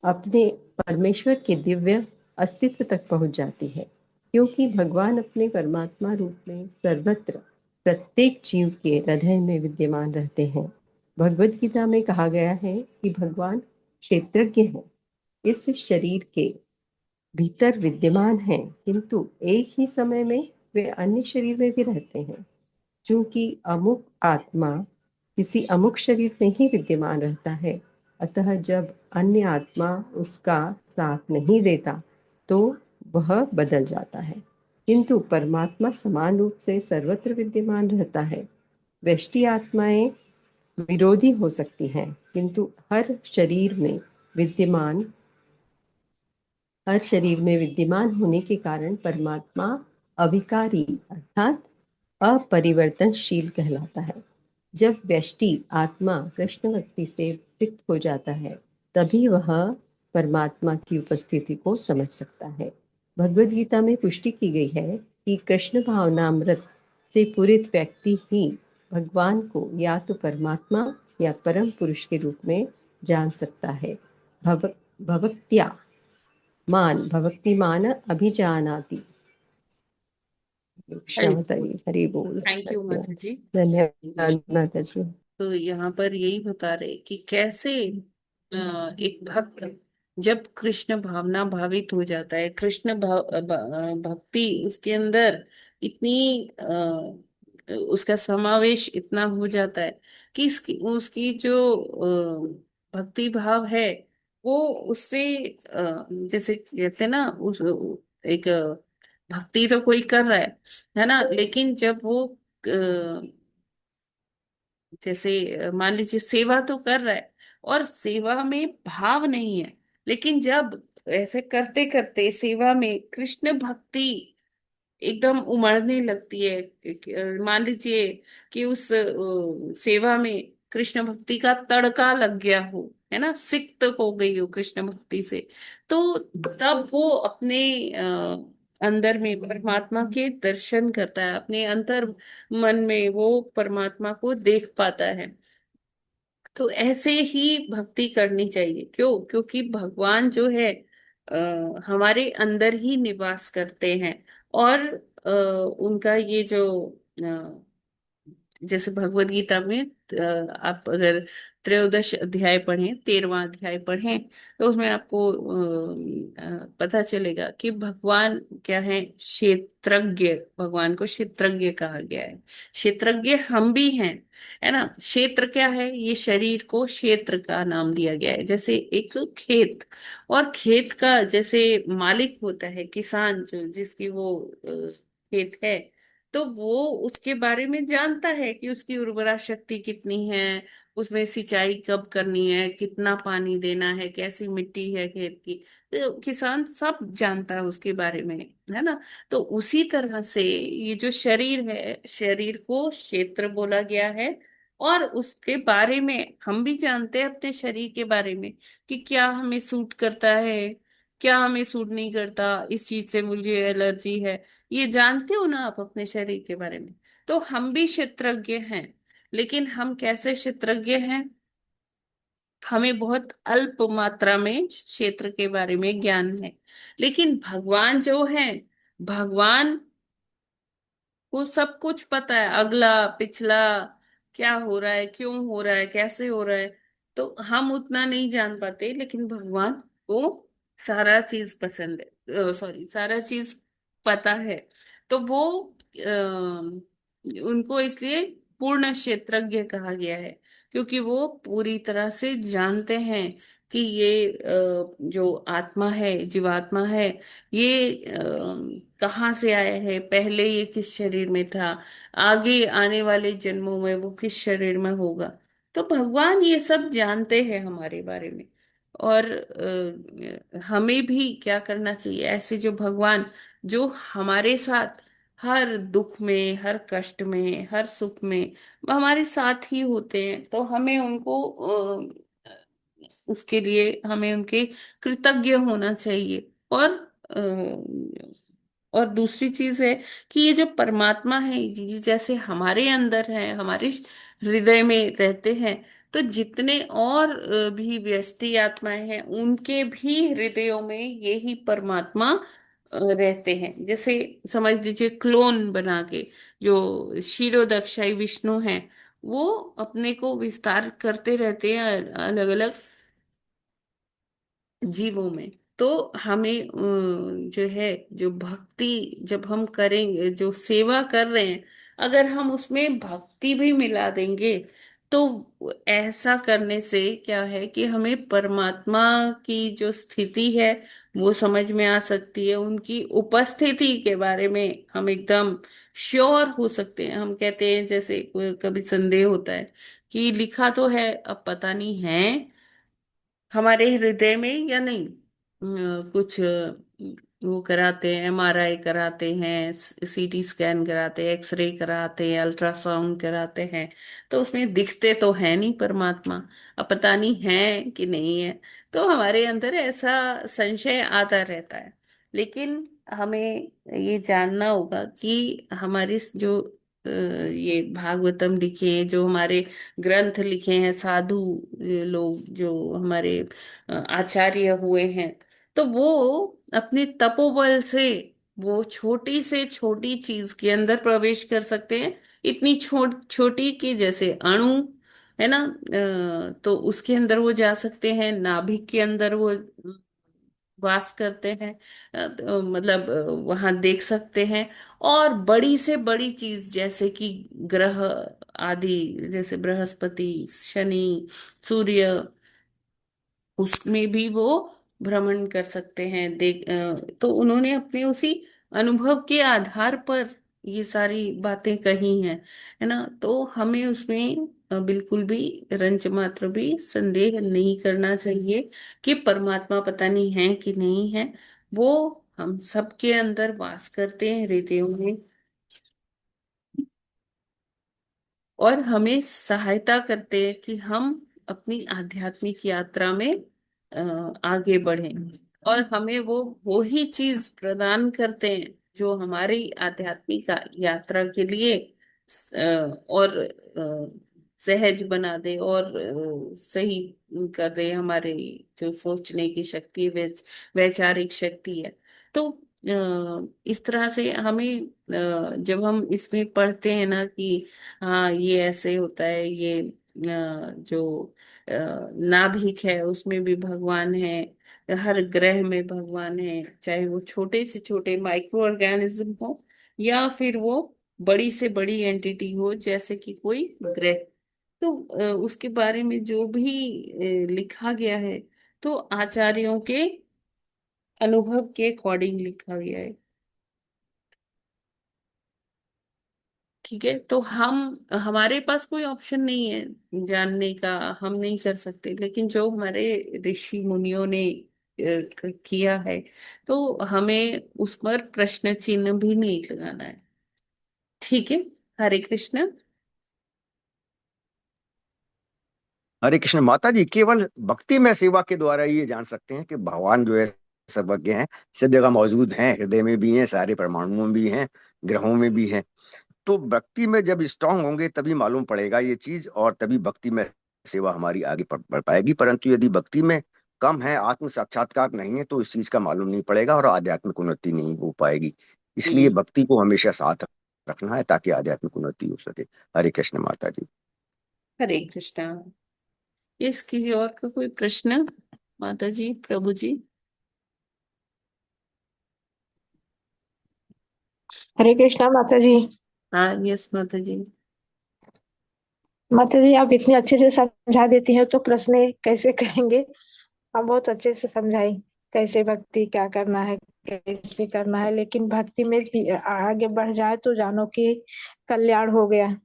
अपने परमेश्वर के दिव्य अस्तित्व तक पहुंच जाती है, क्योंकि भगवान अपने परमात्मा रूप में सर्वत्र प्रत्येक जीव के हृदय में विद्यमान रहते हैं। भगवद गीता में कहा गया है कि भगवान क्षेत्रज्ञ हैं, इस शरीर के भीतर विद्यमान हैं, किंतु एक ही समय में वे अन्य शरीर में भी रहते हैं। क्योंकि अमुक आत्मा किसी अमुक शरीर में ही विद्यमान रहता है, अतः जब अन्य आत्मा उसका साथ नहीं देता तो वह बदल जाता है, किंतु परमात्मा समान रूप से सर्वत्र विद्यमान रहता है। व्यष्टि आत्माएं विरोधी हो सकती हैं, किंतु हर शरीर में विद्यमान होने के कारण परमात्मा अविकारी अर्थात अपरिवर्तनशील कहलाता है। जब व्यष्टि आत्मा कृष्ण भक्ति से सिक्त हो जाता है, तभी वह परमात्मा की उपस्थिति को समझ सकता है। भगवद गीता में पुष्टि की गई है कि कृष्ण भावनामृत से पूरित व्यक्ति ही भगवान को या तो परमात्मा या परम पुरुष के रूप में जान सकता है। भवक्त्या भक्तिमान अभिजानाति। हरि क्षमता बोल। हरि बोल। थैंक यू माता जी। धन्यवाद माता जी। तो यहाँ पर यही बता रहे कि कैसे एक भक्त जब कृष्ण भावना भावित हो जाता है, कृष्ण भक्ति उसके अंदर इतनी उसका समावेश इतना हो जाता है कि उसकी जो भक्ति भाव है वो उससे जैसे कहते हैं ना, उस एक भक्ति तो कोई कर रहा है ना, लेकिन जब वो जैसे मान लीजिए सेवा तो कर रहा है और सेवा में भाव नहीं है, लेकिन जब ऐसे करते करते सेवा में कृष्ण भक्ति एकदम उमड़ने लगती है, मान लीजिए कि उस सेवा में कृष्ण भक्ति का तड़का लग गया हो, है ना, सिक्त हो गई हो कृष्ण भक्ति से, तो तब वो अपने अंदर में परमात्मा के दर्शन करता है, अपने अंतर मन में वो परमात्मा को देख पाता है। तो ऐसे ही भक्ति करनी चाहिए। क्योंकि भगवान जो है हमारे अंदर ही निवास करते हैं और उनका ये जो जैसे भगवत गीता में आप अगर त्रयोदश अध्याय पढ़ें, 13वां अध्याय पढ़ें, तो उसमें आपको पता चलेगा कि भगवान क्या है, क्षेत्रज्ञ। भगवान को क्षेत्रज्ञ कहा गया है। क्षेत्रज्ञ हम भी हैं, है ना। क्षेत्र क्या है, ये शरीर को क्षेत्र का नाम दिया गया है। जैसे एक खेत, और खेत का जैसे मालिक होता है किसान, जो जिसकी वो खेत है, तो वो उसके बारे में जानता है कि उसकी उर्वरा शक्ति कितनी है, उसमें सिंचाई कब करनी है, कितना पानी देना है, कैसी मिट्टी है खेत की। तो किसान सब जानता है उसके बारे में, है ना। तो उसी तरह से ये जो शरीर है, शरीर को क्षेत्र बोला गया है। और उसके बारे में हम भी जानते हैं, अपने शरीर के बारे में, कि क्या हमें सूट करता है, क्या हमें सूट नहीं करता, इस चीज से मुझे एलर्जी है। ये जानते हो ना आप अपने शरीर के बारे में। तो हम भी क्षेत्रज्ञ हैं, लेकिन हम कैसे क्षेत्रज्ञ हैं, हमें बहुत अल्प मात्रा में क्षेत्र के बारे में ज्ञान है। लेकिन भगवान जो है, भगवान को सब कुछ पता है, अगला पिछला, क्या हो रहा है, क्यों हो रहा है, कैसे हो रहा है। तो हम उतना नहीं जान पाते, लेकिन भगवान को सारा चीज पसंद है, सॉरी, सारा चीज पता है। तो वो उनको इसलिए पूर्ण क्षेत्रज्ञ कहा गया है, क्योंकि वो पूरी तरह से जानते हैं कि ये जो आत्मा है, जीवात्मा है, ये कहाँ से आया है, पहले ये किस शरीर में था, आगे आने वाले जन्मों में वो किस शरीर में होगा। तो भगवान ये सब जानते हैं हमारे बारे में। और हमें भी क्या करना चाहिए, ऐसे जो भगवान जो हमारे साथ हर दुख में, हर कष्ट में, हर सुख में हमारे साथ ही होते हैं, तो हमें उनको उसके लिए हमें उनके कृतज्ञ होना चाहिए। और दूसरी चीज है कि ये जो परमात्मा है, जी जैसे हमारे अंदर है, हमारे हृदय में रहते हैं, तो जितने और भी व्यष्टि आत्माएं हैं, उनके भी हृदयों में यही परमात्मा रहते हैं। जैसे समझ लीजिए क्लोन बना के जो क्षीरोदक्षाई विष्णु हैं, वो अपने को विस्तार करते रहते हैं अलग अलग जीवों में। तो हमें जो है, जो भक्ति जब हम करेंगे, जो सेवा कर रहे हैं, अगर हम उसमें भक्ति भी मिला देंगे, तो ऐसा करने से क्या है कि हमें परमात्मा की जो स्थिति है वो समझ में आ सकती है। उनकी उपस्थिति के बारे में हम एकदम श्योर हो सकते हैं। हम कहते हैं, जैसे कभी संदेह होता है कि लिखा तो है, अब पता नहीं है हमारे हृदय में या नहीं। कुछ वो कराते हैं, एमआरआई कराते हैं, सीटी स्कैन कराते हैं, एक्सरे कराते हैं, अल्ट्रासाउंड कराते हैं, तो उसमें दिखते तो है नहीं परमात्मा। अब पता नहीं है कि नहीं है, तो हमारे अंदर ऐसा संशय आता रहता है। लेकिन हमें ये जानना होगा कि हमारी जो ये भागवतम लिखे हैं, जो हमारे ग्रंथ लिखे हैं, साधु लोग जो हमारे आचार्य हुए हैं, तो वो अपने तपोबल से वो छोटी से छोटी चीज के अंदर प्रवेश कर सकते हैं। इतनी छोटी कि जैसे अणु है ना, तो उसके अंदर वो जा सकते हैं, नाभिक के अंदर वो वास करते हैं, तो मतलब वहां देख सकते हैं। और बड़ी से बड़ी चीज जैसे कि ग्रह आदि, जैसे बृहस्पति, शनि, सूर्य, उसमें भी वो भ्रमण कर सकते हैं, तो उन्होंने अपने उसी अनुभव के आधार पर ये सारी बातें कही हैं, है ना। तो हमें उसमें बिल्कुल भी रंच मात्र भी संदेह नहीं करना चाहिए कि परमात्मा पता नहीं है कि नहीं है। वो हम सबके अंदर वास करते हैं, हृदयों में, और हमें सहायता करते हैं कि हम अपनी आध्यात्मिक यात्रा में आगे बढ़ें। और हमें वो ही चीज प्रदान करते हैं जो हमारी आध्यात्मिक यात्रा के लिए और सहज बना दे, और सही कर दे हमारे जो सोचने की शक्ति, वैचारिक शक्ति है। तो इस तरह से हमें जब हम इसमें पढ़ते हैं ना कि हाँ ये ऐसे होता है, ये जो नाभिक है उसमें भी भगवान है, हर ग्रह में भगवान है, चाहे वो छोटे से छोटे माइक्रो ऑर्गेनिज्म हो या फिर वो बड़ी से बड़ी एंटिटी हो जैसे कि कोई ग्रह। तो उसके बारे में जो भी लिखा गया है तो आचार्यों के अनुभव के अकॉर्डिंग लिखा गया है। ठीक है, तो हमारे पास कोई ऑप्शन नहीं है जानने का, हम नहीं कर सकते, लेकिन जो हमारे ऋषि मुनियों ने किया है तो हमें उस पर प्रश्न चिन्ह भी नहीं लगाना है। ठीक है, हरे कृष्ण। हरे कृष्ण। माता जी केवल भक्ति में सेवा के द्वारा ये जान सकते हैं कि भगवान जो है सर्वज्ञ हैं, सब जगह मौजूद हैं, हृदय में भी हैं, सारे परमाणुओं में भी हैं, ग्रहों में भी हैं। तो भक्ति में जब स्ट्रांग होंगे तभी मालूम पड़ेगा ये चीज, और तभी भक्ति में सेवा हमारी आगे बढ़ पाएगी। परंतु यदि भक्ति में कम है, आत्म साक्षात्कार नहीं है, तो इस चीज का मालूम नहीं पड़ेगा और आध्यात्मिक उन्नति नहीं हो पाएगी। इसलिए भक्ति को हमेशा साथ रखना है ताकि आध्यात्मिक उन्नति हो सके। हरे कृष्ण माता जी। हरे कृष्णा। यस, किसी और का कोई प्रश्न? माता जी, प्रभु जी। हरे कृष्णा माता जी। हाँ, यस माता जी। माता जी आप इतने अच्छे से समझा देती हैं तो प्रश्न कैसे करेंगे? आप बहुत अच्छे से समझाई कैसे भक्ति क्या करना है, कैसे करना है, लेकिन भक्ति में आगे बढ़ जाए तो जानो कि कल्याण हो गया।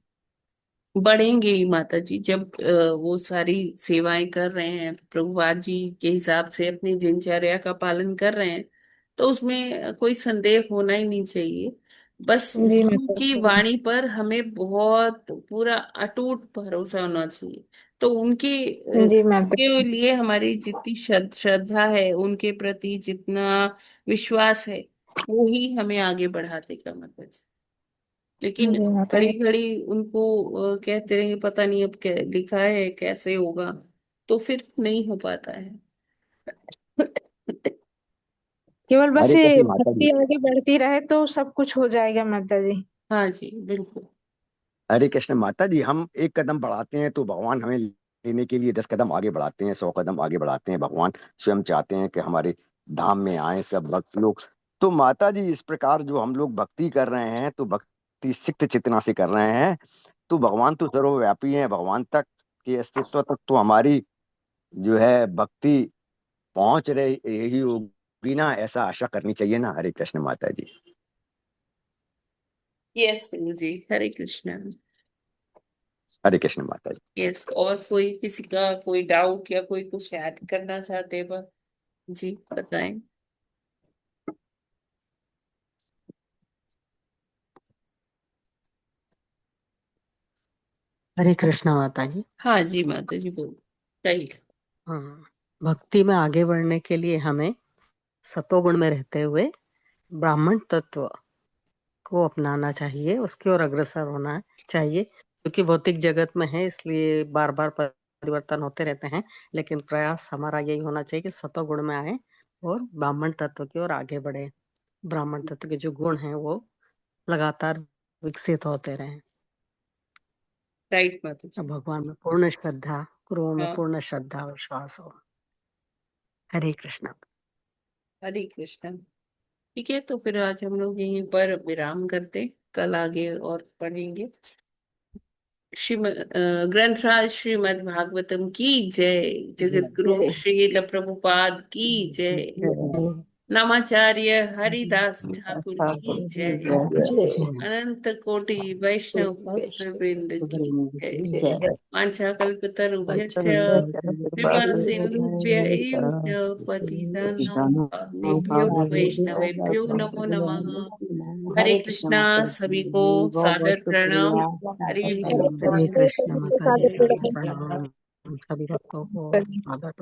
बढ़ेंगे ही माता जी, जब वो सारी सेवाएं कर रहे हैं प्रभुपाद जी के हिसाब से, अपनी दिनचर्या का पालन कर रहे हैं, तो उसमें कोई संदेह होना ही नहीं चाहिए। बस जी गुरु माता की जी। वाणी पर हमें बहुत पूरा अटूट भरोसा होना चाहिए। तो उनके जी माता के लिए हमारी जितनी श्रद्धा है, उनके प्रति जितना विश्वास है, वो ही हमें आगे बढ़ा देगा माता जी। लेकिन जी माता घड़ी जी। घड़ी उनको कहते रहेंगे पता नहीं अब क्या लिखा है, कैसे होगा, तो फिर नहीं हो पाता है। केवल बस हरे ये कृष्ण माता जी। भक्ति आगे बढ़ती रहे तो सब कुछ हो जाएगा माता जी। हाँ जी, बिल्कुल। हरे कृष्ण माता जी, हम एक कदम बढ़ाते हैं तो भगवान हमें लेने के लिए 10 कदम आगे बढ़ाते हैं, 100 कदम आगे बढ़ाते हैं। भगवान स्वयं चाहते हैं कि हमारे धाम में आए सब भक्त लोग। तो माता जी इस प्रकार जो हम लोग भक्ति कर रहे हैं तो भक्ति सिक्त चेतना से कर रहे हैं, तो भगवान तो सर्वव्यापी हैं। भगवान तक के अस्तित्व तक तो हमारी जो है भक्ति पहुंच रही यही होगी ना, ऐसा आशा करनी चाहिए ना। हरे कृष्ण माता जी। यस जी, हरे कृष्ण। हरे कृष्ण माता जी। यस, और कोई किसी का कोई डाउट या कोई कुछ ऐड करना चाहते हैं जी बताएं। हरे कृष्णा माता जी। हाँ जी माता जी, बोलो। सही। हाँ, भक्ति में आगे बढ़ने के लिए हमें सतोगुण में रहते हुए ब्राह्मण तत्व को अपनाना चाहिए, उसकी ओर अग्रसर होना चाहिए। क्योंकि भौतिक जगत में है इसलिए बार बार परिवर्तन होते रहते हैं, लेकिन प्रयास हमारा यही होना चाहिए कि सतोगुण में आए और ब्राह्मण तत्व की ओर आगे बढ़े। ब्राह्मण तत्व के जो गुण हैं वो लगातार विकसित होते रहें। राइट माता जी। भगवान में पूर्ण श्रद्धा, गुरुओं में हाँ, पूर्ण श्रद्धा विश्वास हो। हरे कृष्णा। हरे कृष्ण। ठीक है, तो फिर आज हम लोग यहीं पर विराम करते, कल आगे और पढ़ेंगे। ग्रंथराज श्रीमद् भागवतम की जय। जगत गुरु श्रील प्रभुपाद की जय। नामाचार्य हरिदास ठाकुर की जय। अनंत कोटि वैष्णव भक्त वृंद की जय। वांछा कल्पतरुभ्यश्च कृपा सिन्धुभ्य एव च पतितानां पावनेभ्यो वैष्णवेभ्यो नमो नमः। हरे कृष्णा। सभी को सादर प्रणाम। हरि बोल। हरे कृष्ण माता जी, प्रणाम सभी भक्तों को।